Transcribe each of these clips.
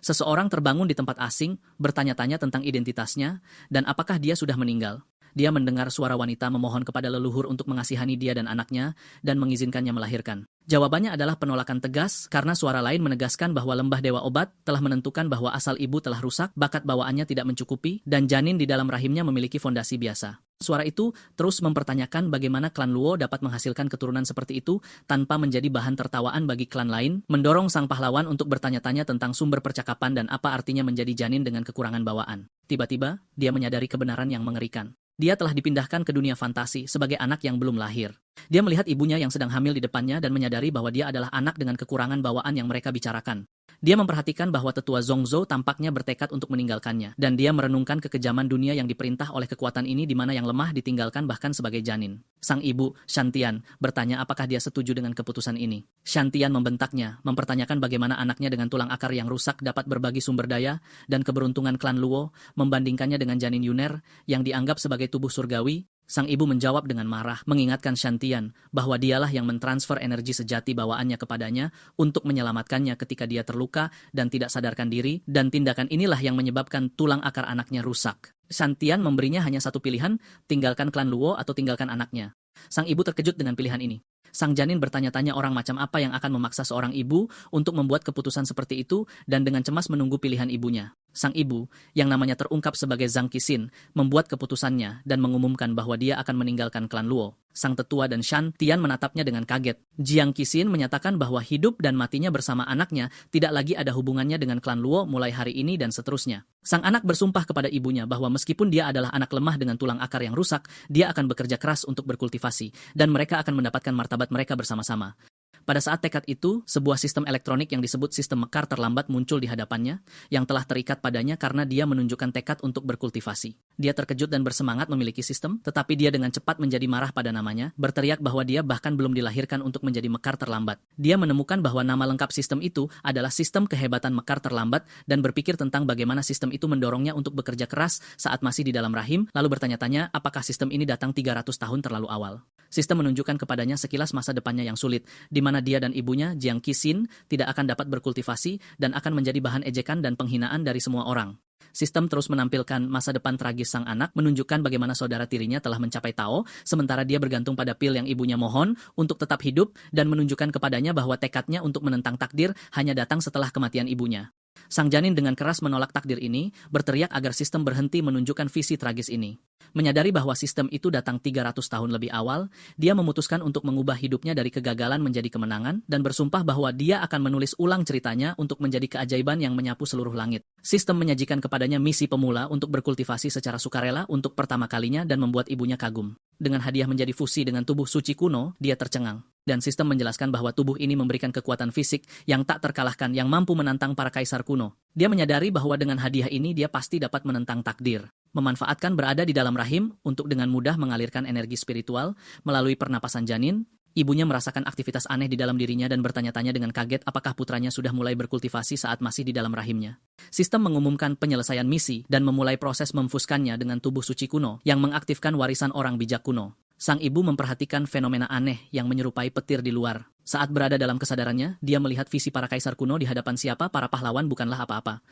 Seseorang terbangun di tempat asing, bertanya-tanya tentang identitasnya, dan apakah dia sudah meninggal. Dia mendengar suara wanita memohon kepada leluhur untuk mengasihani dia dan anaknya, dan mengizinkannya melahirkan. Jawabannya adalah penolakan tegas, karena suara lain menegaskan bahwa lembah Dewa Obat telah menentukan bahwa asal ibu telah rusak, bakat bawaannya tidak mencukupi, dan janin di dalam rahimnya memiliki fondasi biasa. Suara itu terus mempertanyakan bagaimana klan Luo dapat menghasilkan keturunan seperti itu tanpa menjadi bahan tertawaan bagi klan lain, mendorong sang pahlawan untuk bertanya-tanya tentang sumber percakapan dan apa artinya menjadi janin dengan kekurangan bawaan. Tiba-tiba, dia menyadari kebenaran yang mengerikan. Dia telah dipindahkan ke dunia fantasi sebagai anak yang belum lahir. Dia melihat ibunya yang sedang hamil di depannya dan menyadari bahwa dia adalah anak dengan kekurangan bawaan yang mereka bicarakan. Dia memperhatikan bahwa tetua Zhongzhou tampaknya bertekad untuk meninggalkannya, dan dia merenungkan kekejaman dunia yang diperintah oleh kekuatan ini di mana yang lemah ditinggalkan bahkan sebagai janin. Sang ibu, Shantian, bertanya apakah dia setuju dengan keputusan ini. Shantian membentaknya, mempertanyakan bagaimana anaknya dengan tulang akar yang rusak dapat berbagi sumber daya dan keberuntungan klan Luo, membandingkannya dengan janin Yuner yang dianggap sebagai tubuh surgawi. Sang ibu menjawab dengan marah, mengingatkan Shantian bahwa dialah yang mentransfer energi sejati bawaannya kepadanya untuk menyelamatkannya ketika dia terluka dan tidak sadarkan diri, dan tindakan inilah yang menyebabkan tulang akar anaknya rusak. Shantian memberinya hanya satu pilihan, tinggalkan klan Luo atau tinggalkan anaknya. Sang ibu terkejut dengan pilihan ini. Sang janin bertanya-tanya orang macam apa yang akan memaksa seorang ibu untuk membuat keputusan seperti itu dan dengan cemas menunggu pilihan ibunya. Sang ibu, yang namanya terungkap sebagai Zhang Qixin, membuat keputusannya dan mengumumkan bahwa dia akan meninggalkan klan Luo. Sang tetua dan Shan Tian menatapnya dengan kaget. Jiang Qixin menyatakan bahwa hidup dan matinya bersama anaknya tidak lagi ada hubungannya dengan klan Luo mulai hari ini dan seterusnya. Sang anak bersumpah kepada ibunya bahwa meskipun dia adalah anak lemah dengan tulang akar yang rusak, dia akan bekerja keras untuk berkultivasi, dan mereka akan mendapatkan martabat mereka bersama-sama. Pada saat tekad itu, sebuah sistem elektronik yang disebut sistem mekar terlambat muncul di hadapannya, yang telah terikat padanya karena dia menunjukkan tekad untuk berkultivasi. Dia terkejut dan bersemangat memiliki sistem, tetapi dia dengan cepat menjadi marah pada namanya, berteriak bahwa dia bahkan belum dilahirkan untuk menjadi mekar terlambat. Dia menemukan bahwa nama lengkap sistem itu adalah sistem kehebatan mekar terlambat, dan berpikir tentang bagaimana sistem itu mendorongnya untuk bekerja keras saat masih di dalam rahim, lalu bertanya-tanya apakah sistem ini datang 300 tahun terlalu awal. Sistem menunjukkan kepadanya sekilas masa depannya yang sulit, di mana dia dan ibunya, Jiang Qixin, tidak akan dapat berkultivasi dan akan menjadi bahan ejekan dan penghinaan dari semua orang. Sistem terus menampilkan masa depan tragis sang anak, menunjukkan bagaimana saudara tirinya telah mencapai Tao, sementara dia bergantung pada pil yang ibunya mohon untuk tetap hidup, dan menunjukkan kepadanya bahwa tekadnya untuk menentang takdir hanya datang setelah kematian ibunya. Sang janin dengan keras menolak takdir ini, berteriak agar sistem berhenti menunjukkan visi tragis ini. Menyadari bahwa sistem itu datang 300 tahun lebih awal, dia memutuskan untuk mengubah hidupnya dari kegagalan menjadi kemenangan, dan bersumpah bahwa dia akan menulis ulang ceritanya untuk menjadi keajaiban yang menyapu seluruh langit. Sistem menyajikan kepadanya misi pemula untuk berkultivasi secara sukarela untuk pertama kalinya dan membuat ibunya kagum. Dengan hadiah menjadi fusi dengan tubuh suci kuno, dia tercengang. Dan sistem menjelaskan bahwa tubuh ini memberikan kekuatan fisik yang tak terkalahkan yang mampu menantang para kaisar kuno. Dia menyadari bahwa dengan hadiah ini dia pasti dapat menentang takdir. Memanfaatkan berada di dalam rahim untuk dengan mudah mengalirkan energi spiritual melalui pernapasan janin, ibunya merasakan aktivitas aneh di dalam dirinya dan bertanya-tanya dengan kaget apakah putranya sudah mulai berkultivasi saat masih di dalam rahimnya. Sistem mengumumkan penyelesaian misi dan memulai proses memfuskannya dengan tubuh suci kuno yang mengaktifkan warisan orang bijak kuno. Sang ibu memperhatikan fenomena aneh yang menyerupai petir di luar. Saat berada dalam kesadarannya, dia melihat visi para kaisar kuno di hadapan siapa para pahlawan bukanlah apa-apa.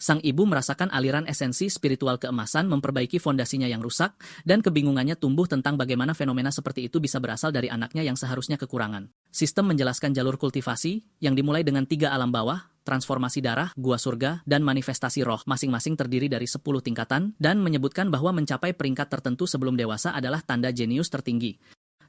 Sang ibu merasakan aliran esensi spiritual keemasan memperbaiki fondasinya yang rusak, dan kebingungannya tumbuh tentang bagaimana fenomena seperti itu bisa berasal dari anaknya yang seharusnya kekurangan. Sistem menjelaskan jalur kultivasi yang dimulai dengan 3 alam bawah, transformasi darah, gua surga, dan manifestasi roh, masing-masing terdiri dari 10 tingkatan, dan menyebutkan bahwa mencapai peringkat tertentu sebelum dewasa adalah tanda jenius tertinggi.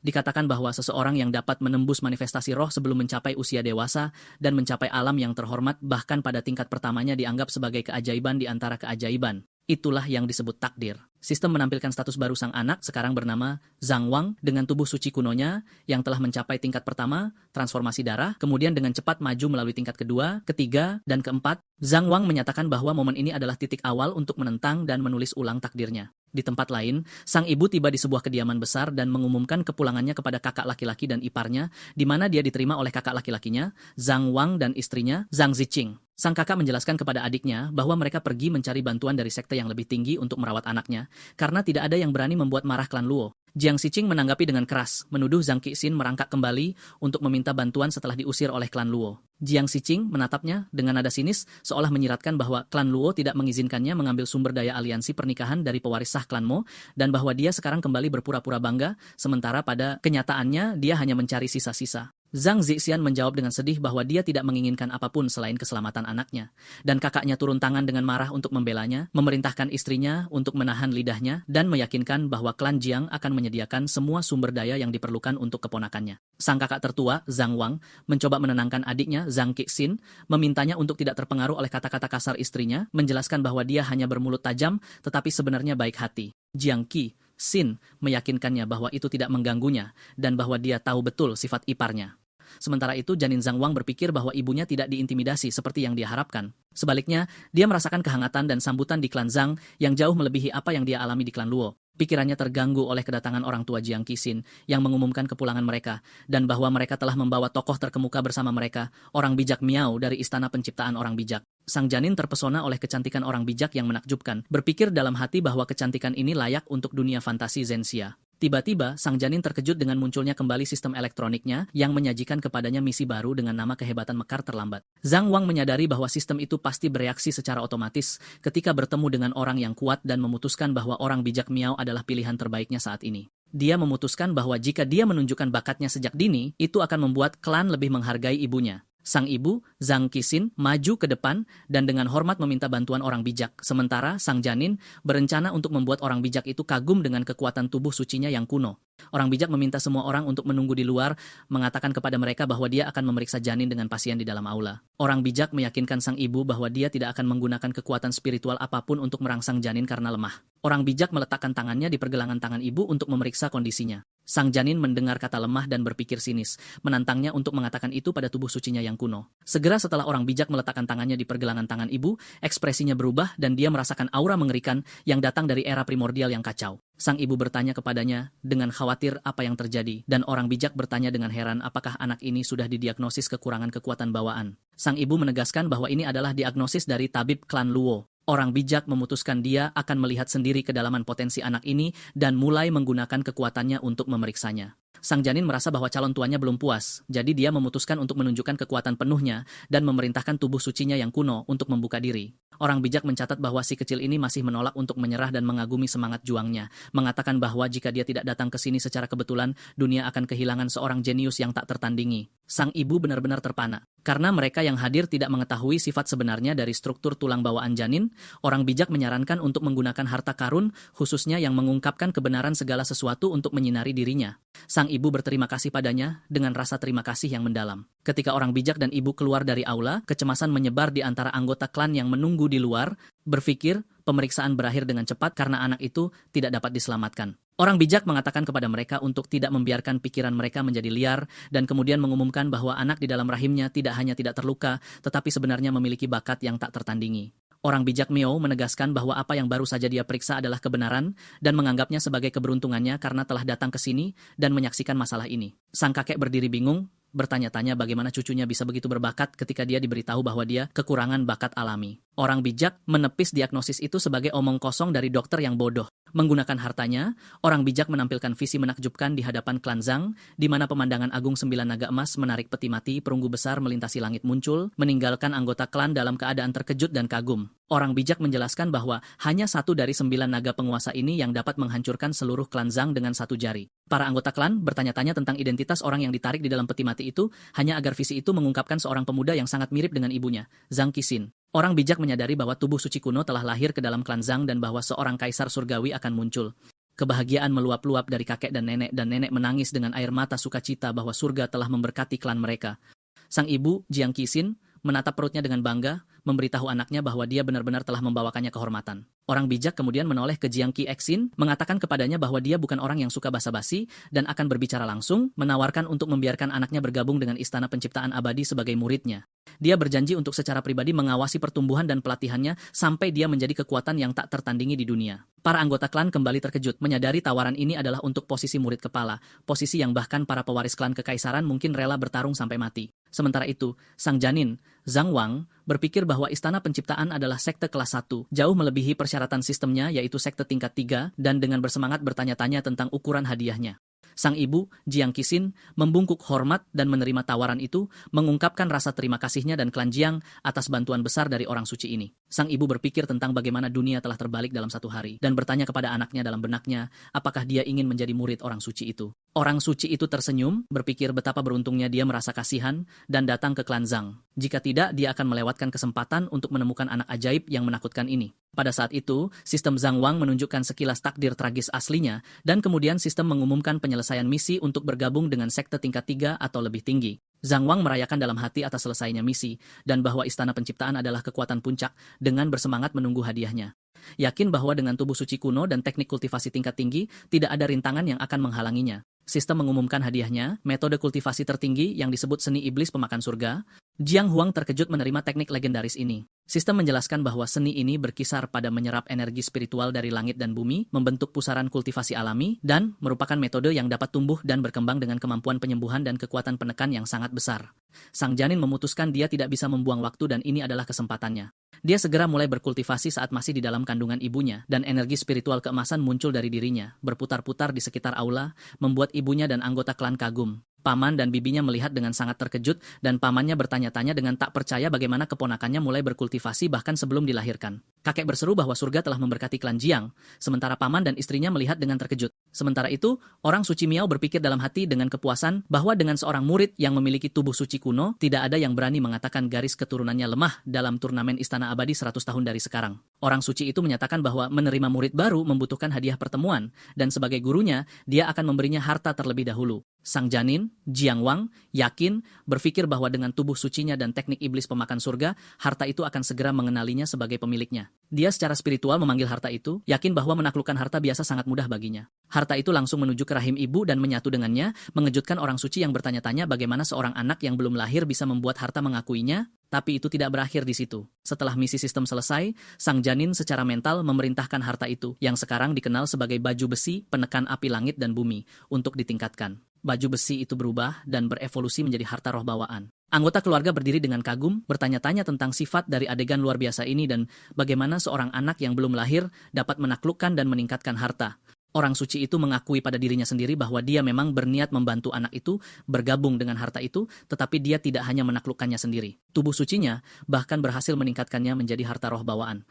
Dikatakan bahwa seseorang yang dapat menembus manifestasi roh sebelum mencapai usia dewasa dan mencapai alam yang terhormat bahkan pada tingkat pertamanya dianggap sebagai keajaiban di antara keajaiban. Itulah yang disebut takdir. Sistem menampilkan status baru sang anak sekarang bernama Zhang Wang dengan tubuh suci kunonya yang telah mencapai tingkat pertama, transformasi darah, kemudian dengan cepat maju melalui tingkat kedua, ketiga, dan keempat. Zhang Wang menyatakan bahwa momen ini adalah titik awal untuk menentang dan menulis ulang takdirnya. Di tempat lain, sang ibu tiba di sebuah kediaman besar dan mengumumkan kepulangannya kepada kakak laki-laki dan iparnya, di mana dia diterima oleh kakak laki-lakinya, Zhang Wang, dan istrinya, Zhang Ziqing. Sang kakak menjelaskan kepada adiknya bahwa mereka pergi mencari bantuan dari sekte yang lebih tinggi untuk merawat anaknya, karena tidak ada yang berani membuat marah klan Luo. Jiang Xiqing menanggapi dengan keras, menuduh Zhang Qixin merangkak kembali untuk meminta bantuan setelah diusir oleh klan Luo. Jiang Xiqing menatapnya dengan nada sinis, seolah menyiratkan bahwa klan Luo tidak mengizinkannya mengambil sumber daya aliansi pernikahan dari pewaris sah klan Mo, dan bahwa dia sekarang kembali berpura-pura bangga, sementara pada kenyataannya dia hanya mencari sisa-sisa. Zhang Zixian menjawab dengan sedih bahwa dia tidak menginginkan apapun selain keselamatan anaknya. Dan kakaknya turun tangan dengan marah untuk membelanya, memerintahkan istrinya untuk menahan lidahnya, dan meyakinkan bahwa klan Jiang akan menyediakan semua sumber daya yang diperlukan untuk keponakannya. Sang kakak tertua, Zhang Wang, mencoba menenangkan adiknya, Zhang Qixin, memintanya untuk tidak terpengaruh oleh kata-kata kasar istrinya, menjelaskan bahwa dia hanya bermulut tajam, tetapi sebenarnya baik hati. Jiang Qixin meyakinkannya bahwa itu tidak mengganggunya, dan bahwa dia tahu betul sifat iparnya. Sementara itu, janin Zhang Wang berpikir bahwa ibunya tidak diintimidasi seperti yang dia harapkan. Sebaliknya, dia merasakan kehangatan dan sambutan di klan Zhang yang jauh melebihi apa yang dia alami di klan Luo. Pikirannya terganggu oleh kedatangan orang tua Jiang Qixin yang mengumumkan kepulangan mereka, dan bahwa mereka telah membawa tokoh terkemuka bersama mereka, orang bijak Miao dari Istana Penciptaan Orang Bijak. Sang janin terpesona oleh kecantikan orang bijak yang menakjubkan, berpikir dalam hati bahwa kecantikan ini layak untuk dunia fantasi Zhenxia. Tiba-tiba, sang janin terkejut dengan munculnya kembali sistem elektroniknya yang menyajikan kepadanya misi baru dengan nama kehebatan mekar terlambat. Zhang Wang menyadari bahwa sistem itu pasti bereaksi secara otomatis ketika bertemu dengan orang yang kuat dan memutuskan bahwa orang bijak Miao adalah pilihan terbaiknya saat ini. Dia memutuskan bahwa jika dia menunjukkan bakatnya sejak dini, itu akan membuat klan lebih menghargai ibunya. Sang ibu, Zhang Qixin, maju ke depan dan dengan hormat meminta bantuan orang bijak. Sementara sang janin berencana untuk membuat orang bijak itu kagum dengan kekuatan tubuh sucinya yang kuno. Orang bijak meminta semua orang untuk menunggu di luar, mengatakan kepada mereka bahwa dia akan memeriksa janin dengan pasien di dalam aula. Orang bijak meyakinkan sang ibu bahwa dia tidak akan menggunakan kekuatan spiritual apapun untuk merangsang janin karena lemah. Orang bijak meletakkan tangannya di pergelangan tangan ibu untuk memeriksa kondisinya. Sang janin mendengar kata lemah dan berpikir sinis, menantangnya untuk mengatakan itu pada tubuh sucinya yang kuno. Segera setelah orang bijak meletakkan tangannya di pergelangan tangan ibu, ekspresinya berubah dan dia merasakan aura mengerikan yang datang dari era primordial yang kacau. Sang ibu bertanya kepadanya dengan khawatir apa yang terjadi, dan orang bijak bertanya dengan heran apakah anak ini sudah didiagnosis kekurangan kekuatan bawaan. Sang ibu menegaskan bahwa ini adalah diagnosis dari tabib klan Luo. Orang bijak memutuskan dia akan melihat sendiri kedalaman potensi anak ini dan mulai menggunakan kekuatannya untuk memeriksanya. Sang janin merasa bahwa calon tuannya belum puas, jadi dia memutuskan untuk menunjukkan kekuatan penuhnya dan memerintahkan tubuh sucinya yang kuno untuk membuka diri. Orang bijak mencatat bahwa si kecil ini masih menolak untuk menyerah dan mengagumi semangat juangnya, mengatakan bahwa jika dia tidak datang ke sini secara kebetulan, dunia akan kehilangan seorang jenius yang tak tertandingi. Sang ibu benar-benar terpana. Karena mereka yang hadir tidak mengetahui sifat sebenarnya dari struktur tulang bawaan janin, orang bijak menyarankan untuk menggunakan harta karun, khususnya yang mengungkapkan kebenaran segala sesuatu untuk menyinari dirinya. Sang ibu berterima kasih padanya dengan rasa terima kasih yang mendalam. Ketika orang bijak dan ibu keluar dari aula, kecemasan menyebar di antara anggota klan yang menunggu di luar, berpikir pemeriksaan berakhir dengan cepat karena anak itu tidak dapat diselamatkan. Orang bijak mengatakan kepada mereka untuk tidak membiarkan pikiran mereka menjadi liar dan kemudian mengumumkan bahwa anak di dalam rahimnya tidak hanya tidak terluka, tetapi sebenarnya memiliki bakat yang tak tertandingi. Orang bijak Miao menegaskan bahwa apa yang baru saja dia periksa adalah kebenaran dan menganggapnya sebagai keberuntungannya karena telah datang ke sini dan menyaksikan masalah ini. Sang kakek berdiri bingung, bertanya-tanya bagaimana cucunya bisa begitu berbakat ketika dia diberitahu bahwa dia kekurangan bakat alami. Orang bijak menepis diagnosis itu sebagai omong kosong dari dokter yang bodoh. Menggunakan hartanya, orang bijak menampilkan visi menakjubkan di hadapan klan Zhang, di mana pemandangan agung 9 naga emas menarik peti mati, perunggu besar melintasi langit muncul, meninggalkan anggota klan dalam keadaan terkejut dan kagum. Orang bijak menjelaskan bahwa hanya 1 dari 9 naga penguasa ini yang dapat menghancurkan seluruh klan Zhang dengan 1 jari. Para anggota klan bertanya-tanya tentang identitas orang yang ditarik di dalam peti mati itu, hanya agar visi itu mengungkapkan seorang pemuda yang sangat mirip dengan ibunya, Zhang Qixin. Orang bijak menyadari bahwa tubuh suci kuno telah lahir ke dalam klan Zhang dan bahwa seorang kaisar surgawi akan muncul. Kebahagiaan meluap-luap dari kakek dan nenek menangis dengan air mata sukacita bahwa surga telah memberkati klan mereka. Sang ibu, Jiang Qixin, menatap perutnya dengan bangga, memberitahu anaknya bahwa dia benar-benar telah membawakannya kehormatan. Orang bijak kemudian menoleh ke Jiang Qixin, mengatakan kepadanya bahwa dia bukan orang yang suka basa-basi dan akan berbicara langsung, menawarkan untuk membiarkan anaknya bergabung dengan Istana Penciptaan Abadi sebagai muridnya. Dia berjanji untuk secara pribadi mengawasi pertumbuhan dan pelatihannya sampai dia menjadi kekuatan yang tak tertandingi di dunia. Para anggota klan kembali terkejut, menyadari tawaran ini adalah untuk posisi murid kepala, posisi yang bahkan para pewaris klan kekaisaran mungkin rela bertarung sampai mati. Sementara itu, Sang Janin, Zhang Wang, berpikir bahwa Istana Penciptaan adalah sekte kelas 1, jauh melebihi persyaratan sistemnya yaitu sekte tingkat 3, dan dengan bersemangat bertanya-tanya tentang ukuran hadiahnya. Sang ibu, Jiang Qixin, membungkuk hormat dan menerima tawaran itu, mengungkapkan rasa terima kasihnya dan klan Jiang atas bantuan besar dari orang suci ini. Sang ibu berpikir tentang bagaimana dunia telah terbalik dalam satu hari, dan bertanya kepada anaknya dalam benaknya, apakah dia ingin menjadi murid orang suci itu. Orang suci itu tersenyum, berpikir betapa beruntungnya dia merasa kasihan, dan datang ke klan Zhang. Jika tidak, dia akan melewatkan kesempatan untuk menemukan anak ajaib yang menakutkan ini. Pada saat itu, sistem Zhang Wang menunjukkan sekilas takdir tragis aslinya, dan kemudian sistem mengumumkan penyelesaian misi untuk bergabung dengan sekte tingkat 3 atau lebih tinggi. Zhang Wang merayakan dalam hati atas selesainya misi, dan bahwa Istana Penciptaan adalah kekuatan puncak dengan bersemangat menunggu hadiahnya. Yakin bahwa dengan tubuh suci kuno dan teknik kultivasi tingkat tinggi, tidak ada rintangan yang akan menghalanginya. Sistem mengumumkan hadiahnya, metode kultivasi tertinggi yang disebut seni iblis pemakan surga. Jiang Huang terkejut menerima teknik legendaris ini. Sistem menjelaskan bahwa seni ini berkisar pada menyerap energi spiritual dari langit dan bumi, membentuk pusaran kultivasi alami, dan merupakan metode yang dapat tumbuh dan berkembang dengan kemampuan penyembuhan dan kekuatan penekan yang sangat besar. Sang janin memutuskan dia tidak bisa membuang waktu dan ini adalah kesempatannya. Dia segera mulai berkultivasi saat masih di dalam kandungan ibunya, dan energi spiritual keemasan muncul dari dirinya, berputar-putar di sekitar aula, membuat ibunya dan anggota klan kagum. Paman dan bibinya melihat dengan sangat terkejut, dan pamannya bertanya-tanya dengan tak percaya bagaimana keponakannya mulai berkultivasi bahkan sebelum dilahirkan. Kakek berseru bahwa surga telah memberkati klan Jiang, sementara paman dan istrinya melihat dengan terkejut. Sementara itu, orang suci Miao berpikir dalam hati dengan kepuasan bahwa dengan seorang murid yang memiliki tubuh suci kuno, tidak ada yang berani mengatakan garis keturunannya lemah dalam turnamen Istana Abadi 100 tahun dari sekarang. Orang suci itu menyatakan bahwa menerima murid baru membutuhkan hadiah pertemuan, dan sebagai gurunya, dia akan memberinya harta terlebih dahulu. Sang janin, Jiang Wang, yakin, berpikir bahwa dengan tubuh sucinya dan teknik iblis pemakan surga, harta itu akan segera mengenalinya sebagai pemiliknya. Dia secara spiritual memanggil harta itu, yakin bahwa menaklukkan harta biasa sangat mudah baginya. Harta itu langsung menuju ke rahim ibu dan menyatu dengannya, mengejutkan orang suci yang bertanya-tanya bagaimana seorang anak yang belum lahir bisa membuat harta mengakuinya, tapi itu tidak berakhir di situ. Setelah misi sistem selesai, sang janin secara mental memerintahkan harta itu, yang sekarang dikenal sebagai baju besi penekan api langit dan bumi, untuk ditingkatkan. Baju besi itu berubah dan berevolusi menjadi harta roh bawaan. Anggota keluarga berdiri dengan kagum, bertanya-tanya tentang sifat dari adegan luar biasa ini dan bagaimana seorang anak yang belum lahir dapat menaklukkan dan meningkatkan harta. Orang suci itu mengakui pada dirinya sendiri bahwa dia memang berniat membantu anak itu bergabung dengan harta itu, tetapi dia tidak hanya menaklukkannya sendiri. Tubuh sucinya bahkan berhasil meningkatkannya menjadi harta roh bawaan.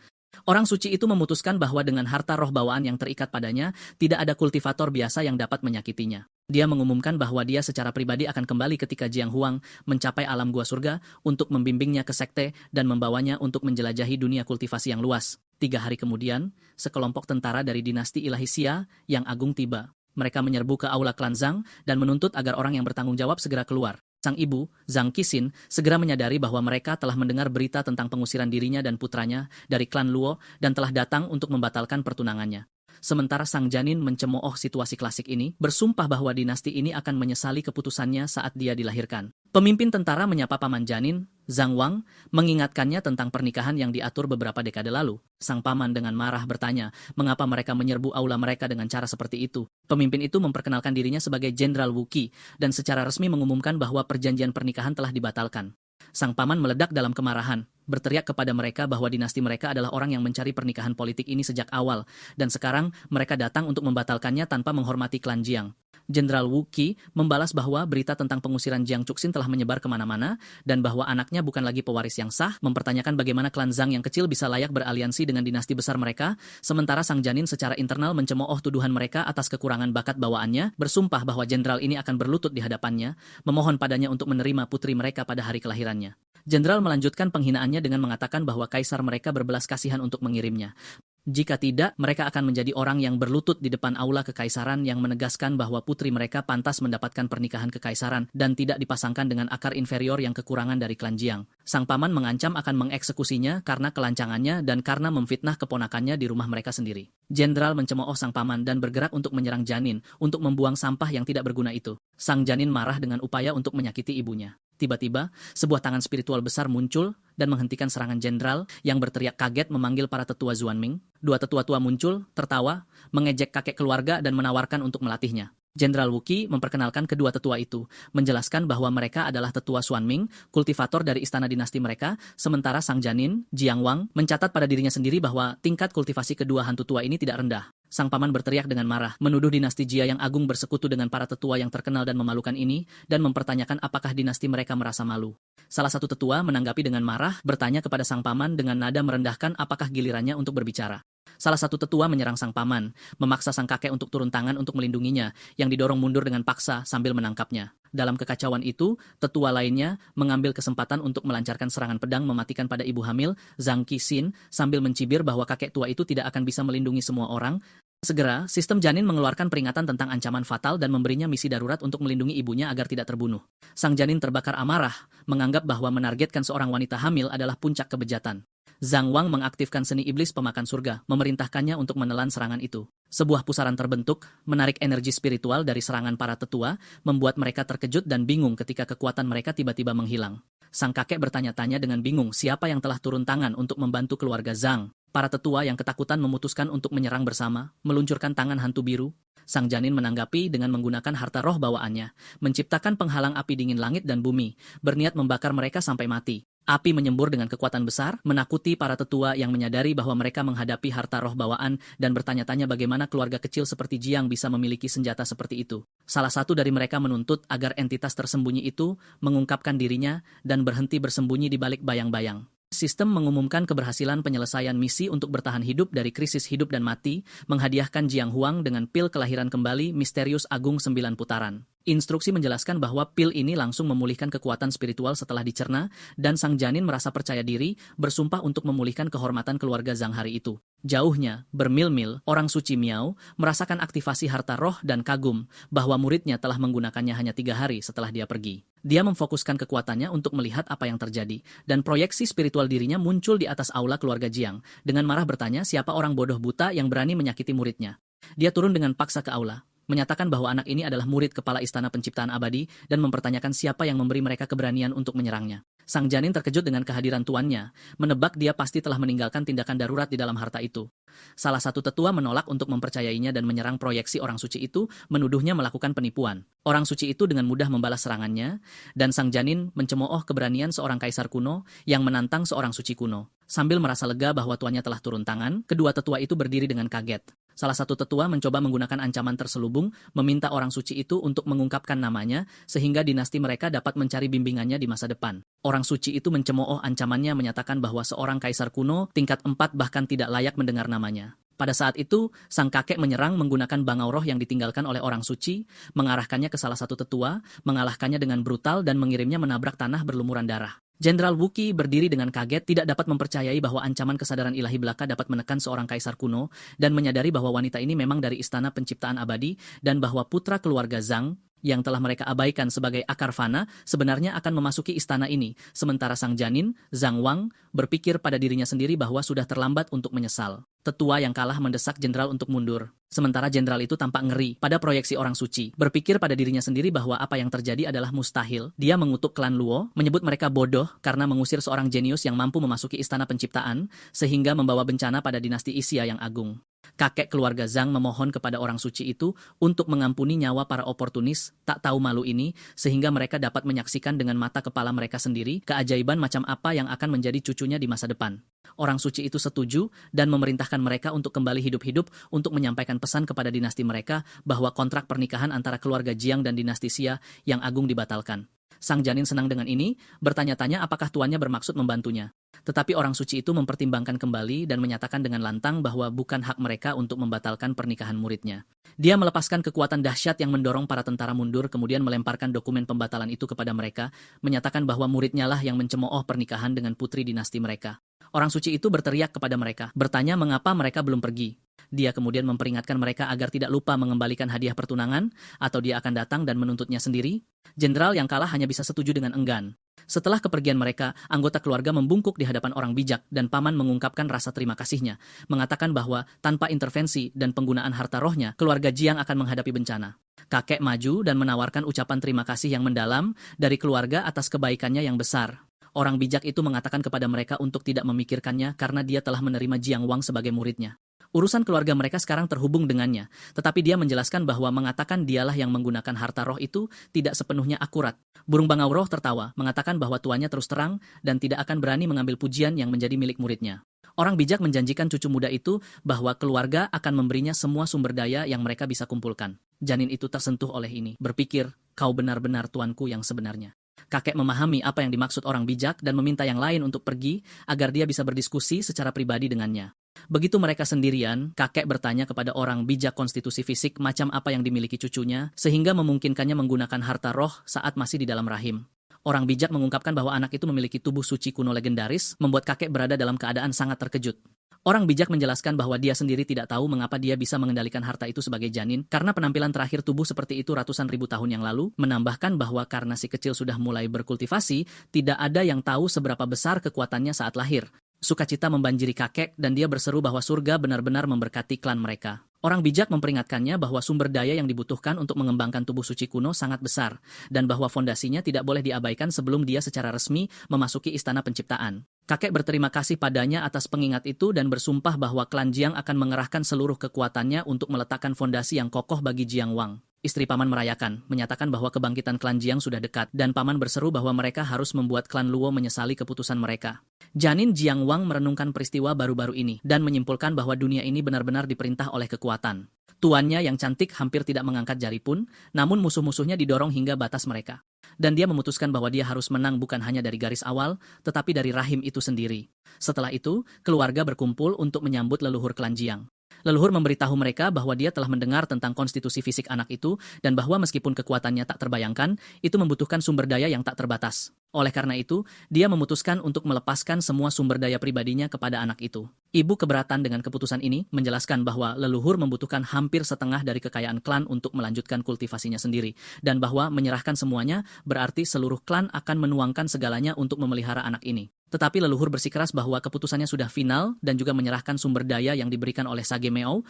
Orang suci itu memutuskan bahwa dengan harta roh bawaan yang terikat padanya, tidak ada kultivator biasa yang dapat menyakitinya. Dia mengumumkan bahwa dia secara pribadi akan kembali ketika Jiang Huang mencapai alam gua surga untuk membimbingnya ke sekte dan membawanya untuk menjelajahi dunia kultivasi yang luas. 3 hari kemudian, sekelompok tentara dari dinasti Ilahi Xia yang agung tiba. Mereka menyerbu ke aula klan Zhang dan menuntut agar orang yang bertanggung jawab segera keluar. Sang ibu, Zhang Qixin, segera menyadari bahwa mereka telah mendengar berita tentang pengusiran dirinya dan putranya dari klan Luo dan telah datang untuk membatalkan pertunangannya. Sementara sang janin mencemooh situasi klasik ini, bersumpah bahwa dinasti ini akan menyesali keputusannya saat dia dilahirkan. Pemimpin tentara menyapa paman janin, Zhang Wang, mengingatkannya tentang pernikahan yang diatur beberapa dekade lalu. Sang paman dengan marah bertanya, mengapa mereka menyerbu aula mereka dengan cara seperti itu. Pemimpin itu memperkenalkan dirinya sebagai Jenderal Wu Qi, dan secara resmi mengumumkan bahwa perjanjian pernikahan telah dibatalkan. Sang paman meledak dalam kemarahan, berteriak kepada mereka bahwa dinasti mereka adalah orang yang mencari pernikahan politik ini sejak awal, dan sekarang mereka datang untuk membatalkannya tanpa menghormati klan Jiang. Jenderal Wu Qi membalas bahwa berita tentang pengusiran Jiang Chuxin telah menyebar kemana-mana, dan bahwa anaknya bukan lagi pewaris yang sah, mempertanyakan bagaimana klan Zhang yang kecil bisa layak beraliansi dengan dinasti besar mereka, sementara sang janin secara internal mencemooh tuduhan mereka atas kekurangan bakat bawaannya, bersumpah bahwa jenderal ini akan berlutut di hadapannya, memohon padanya untuk menerima putri mereka pada hari kelahirannya. Jenderal melanjutkan penghinaannya dengan mengatakan bahwa kaisar mereka berbelas kasihan untuk mengirimnya. Jika tidak, mereka akan menjadi orang yang berlutut di depan aula kekaisaran yang menegaskan bahwa putri mereka pantas mendapatkan pernikahan kekaisaran dan tidak dipasangkan dengan akar inferior yang kekurangan dari klan Jiang. Sang paman mengancam akan mengeksekusinya karena kelancangannya dan karena memfitnah keponakannya di rumah mereka sendiri. Jenderal mencemooh sang paman dan bergerak untuk menyerang janin, untuk membuang sampah yang tidak berguna itu. Sang janin marah dengan upaya untuk menyakiti ibunya. Tiba-tiba, sebuah tangan spiritual besar muncul dan menghentikan serangan jenderal yang berteriak kaget memanggil para tetua Zuanming. 2 tetua tua muncul, tertawa, mengejek kakek keluarga dan menawarkan untuk melatihnya. Jenderal Wuqi memperkenalkan kedua tetua itu, menjelaskan bahwa mereka adalah tetua Xuanming, kultivator dari istana dinasti mereka, sementara Sang Janin, Jiang Wang, mencatat pada dirinya sendiri bahwa tingkat kultivasi kedua hantu tua ini tidak rendah. Sang paman berteriak dengan marah, menuduh dinasti Jia yang agung bersekutu dengan para tetua yang terkenal dan memalukan ini, dan mempertanyakan apakah dinasti mereka merasa malu. Salah satu tetua menanggapi dengan marah, bertanya kepada sang paman dengan nada merendahkan apakah gilirannya untuk berbicara. Salah satu tetua menyerang sang paman, memaksa sang kakek untuk turun tangan untuk melindunginya, yang didorong mundur dengan paksa sambil menangkapnya. Dalam kekacauan itu, tetua lainnya mengambil kesempatan untuk melancarkan serangan pedang mematikan pada ibu hamil, Zhang Qixin, sambil mencibir bahwa kakek tua itu tidak akan bisa melindungi semua orang. Segera, sistem janin mengeluarkan peringatan tentang ancaman fatal dan memberinya misi darurat untuk melindungi ibunya agar tidak terbunuh. Sang janin terbakar amarah, menganggap bahwa menargetkan seorang wanita hamil adalah puncak kebejatan. Zhang Wang mengaktifkan seni iblis pemakan surga, memerintahkannya untuk menelan serangan itu. Sebuah pusaran terbentuk, menarik energi spiritual dari serangan para tetua, membuat mereka terkejut dan bingung ketika kekuatan mereka tiba-tiba menghilang. Sang kakek bertanya-tanya dengan bingung siapa yang telah turun tangan untuk membantu keluarga Zhang. Para tetua yang ketakutan memutuskan untuk menyerang bersama, meluncurkan tangan hantu biru. Sang janin menanggapi dengan menggunakan harta roh bawaannya, menciptakan penghalang api dingin langit dan bumi, berniat membakar mereka sampai mati. Api menyembur dengan kekuatan besar, menakuti para tetua yang menyadari bahwa mereka menghadapi harta roh bawaan dan bertanya-tanya bagaimana keluarga kecil seperti Jiang bisa memiliki senjata seperti itu. Salah satu dari mereka menuntut agar entitas tersembunyi itu mengungkapkan dirinya dan berhenti bersembunyi di balik bayang-bayang. Sistem mengumumkan keberhasilan penyelesaian misi untuk bertahan hidup dari krisis hidup dan mati, menghadiahkan Jiang Huang dengan pil kelahiran kembali misterius agung 9 putaran. Instruksi menjelaskan bahwa pil ini langsung memulihkan kekuatan spiritual setelah dicerna, dan sang janin merasa percaya diri, bersumpah untuk memulihkan kehormatan keluarga Zhang hari itu. Jauhnya, bermil-mil, orang suci Miao merasakan aktivasi harta roh dan kagum bahwa muridnya telah menggunakannya hanya 3 hari setelah dia pergi. Dia memfokuskan kekuatannya untuk melihat apa yang terjadi, dan proyeksi spiritual dirinya muncul di atas aula keluarga Jiang, dengan marah bertanya siapa orang bodoh buta yang berani menyakiti muridnya. Dia turun dengan paksa ke aula, menyatakan bahwa anak ini adalah murid kepala istana penciptaan abadi dan mempertanyakan siapa yang memberi mereka keberanian untuk menyerangnya. Sang janin terkejut dengan kehadiran tuannya, menebak dia pasti telah meninggalkan tindakan darurat di dalam harta itu. Salah satu tetua menolak untuk mempercayainya dan menyerang proyeksi orang suci itu, menuduhnya melakukan penipuan. Orang suci itu dengan mudah membalas serangannya, dan sang janin mencemooh keberanian seorang kaisar kuno yang menantang seorang suci kuno. Sambil merasa lega bahwa tuannya telah turun tangan, kedua tetua itu berdiri dengan kaget. Salah satu tetua mencoba menggunakan ancaman terselubung, meminta orang suci itu untuk mengungkapkan namanya, sehingga dinasti mereka dapat mencari bimbingannya di masa depan. Orang suci itu mencemooh ancamannya menyatakan bahwa seorang kaisar kuno tingkat 4 bahkan tidak layak mendengar namanya. Pada saat itu, sang kakek menyerang menggunakan bangau roh yang ditinggalkan oleh orang suci, mengarahkannya ke salah satu tetua, mengalahkannya dengan brutal dan mengirimnya menabrak tanah berlumuran darah. Jenderal Wuqi berdiri dengan kaget, tidak dapat mempercayai bahwa ancaman kesadaran ilahi belaka dapat menekan seorang kaisar kuno, dan menyadari bahwa wanita ini memang dari istana penciptaan abadi, dan bahwa putra keluarga Zhang, yang telah mereka abaikan sebagai akar fana, sebenarnya akan memasuki istana ini, sementara sang janin, Zhang Wang, berpikir pada dirinya sendiri bahwa sudah terlambat untuk menyesal. Tetua yang kalah mendesak jenderal untuk mundur. Sementara jenderal itu tampak ngeri pada proyeksi orang suci. Berpikir pada dirinya sendiri bahwa apa yang terjadi adalah mustahil. Dia mengutuk klan Luo, menyebut mereka bodoh karena mengusir seorang jenius yang mampu memasuki istana penciptaan, sehingga membawa bencana pada dinasti Isia yang agung. Kakek keluarga Zhang memohon kepada orang suci itu untuk mengampuni nyawa para oportunis tak tahu malu ini, sehingga mereka dapat menyaksikan dengan mata kepala mereka sendiri keajaiban macam apa yang akan menjadi cucunya di masa depan. Orang suci itu setuju dan memerintahkan mereka untuk kembali hidup-hidup untuk menyampaikan pesan kepada dinasti mereka bahwa kontrak pernikahan antara keluarga Jiang dan dinasti Xia yang agung dibatalkan. Sang janin senang dengan ini, bertanya-tanya apakah tuannya bermaksud membantunya. Tetapi orang suci itu mempertimbangkan kembali dan menyatakan dengan lantang bahwa bukan hak mereka untuk membatalkan pernikahan muridnya. Dia melepaskan kekuatan dahsyat yang mendorong para tentara mundur, kemudian melemparkan dokumen pembatalan itu kepada mereka, menyatakan bahwa muridnya lah yang mencemooh pernikahan dengan putri dinasti mereka. Orang suci itu berteriak kepada mereka, bertanya mengapa mereka belum pergi. Dia kemudian memperingatkan mereka agar tidak lupa mengembalikan hadiah pertunangan, atau dia akan datang dan menuntutnya sendiri. Jenderal yang kalah hanya bisa setuju dengan enggan. Setelah kepergian mereka, anggota keluarga membungkuk di hadapan orang bijak dan paman mengungkapkan rasa terima kasihnya, mengatakan bahwa tanpa intervensi dan penggunaan harta rohnya, keluarga Jiang akan menghadapi bencana. Kakek maju dan menawarkan ucapan terima kasih yang mendalam dari keluarga atas kebaikannya yang besar. Orang bijak itu mengatakan kepada mereka untuk tidak memikirkannya karena dia telah menerima Jiang Wang sebagai muridnya. Urusan keluarga mereka sekarang terhubung dengannya, tetapi dia menjelaskan bahwa mengatakan dialah yang menggunakan harta roh itu tidak sepenuhnya akurat. Burung bangau roh tertawa, mengatakan bahwa tuannya terus terang dan tidak akan berani mengambil pujian yang menjadi milik muridnya. Orang bijak menjanjikan cucu muda itu bahwa keluarga akan memberinya semua sumber daya yang mereka bisa kumpulkan. Janin itu tersentuh oleh ini, berpikir, kau benar-benar tuanku yang sebenarnya. Kakek memahami apa yang dimaksud orang bijak dan meminta yang lain untuk pergi agar dia bisa berdiskusi secara pribadi dengannya. Begitu mereka sendirian, kakek bertanya kepada orang bijak konstitusi fisik macam apa yang dimiliki cucunya, sehingga memungkinkannya menggunakan harta roh saat masih di dalam rahim. Orang bijak mengungkapkan bahwa anak itu memiliki tubuh suci kuno legendaris, membuat kakek berada dalam keadaan sangat terkejut. Orang bijak menjelaskan bahwa dia sendiri tidak tahu mengapa dia bisa mengendalikan harta itu sebagai janin, karena penampilan terakhir tubuh seperti itu ratusan ribu tahun yang lalu, menambahkan bahwa karena si kecil sudah mulai berkultivasi, tidak ada yang tahu seberapa besar kekuatannya saat lahir. Sukacita membanjiri kakek dan dia berseru bahwa surga benar-benar memberkati klan mereka. Orang bijak memperingatkannya bahwa sumber daya yang dibutuhkan untuk mengembangkan tubuh suci kuno sangat besar, dan bahwa fondasinya tidak boleh diabaikan sebelum dia secara resmi memasuki istana penciptaan. Kakek berterima kasih padanya atas pengingat itu dan bersumpah bahwa klan Jiang akan mengerahkan seluruh kekuatannya untuk meletakkan fondasi yang kokoh bagi Jiang Wang. Istri paman merayakan, menyatakan bahwa kebangkitan klan Jiang sudah dekat, dan paman berseru bahwa mereka harus membuat klan Luo menyesali keputusan mereka. Janin Jiang Wang merenungkan peristiwa baru-baru ini, dan menyimpulkan bahwa dunia ini benar-benar diperintah oleh kekuatan. Tuannya yang cantik hampir tidak mengangkat jari pun, namun musuh-musuhnya didorong hingga batas mereka. Dan dia memutuskan bahwa dia harus menang bukan hanya dari garis awal, tetapi dari rahim itu sendiri. Setelah itu, keluarga berkumpul untuk menyambut leluhur klan Jiang. Leluhur memberitahu mereka bahwa dia telah mendengar tentang konstitusi fisik anak itu dan bahwa meskipun kekuatannya tak terbayangkan, itu membutuhkan sumber daya yang tak terbatas. Oleh karena itu, dia memutuskan untuk melepaskan semua sumber daya pribadinya kepada anak itu. Ibu keberatan dengan keputusan ini, menjelaskan bahwa leluhur membutuhkan hampir setengah dari kekayaan klan untuk melanjutkan kultivasinya sendiri, dan bahwa menyerahkan semuanya berarti seluruh klan akan menuangkan segalanya untuk memelihara anak ini. Tetapi leluhur bersikeras bahwa keputusannya sudah final dan juga menyerahkan sumber daya yang diberikan oleh Sage Meow.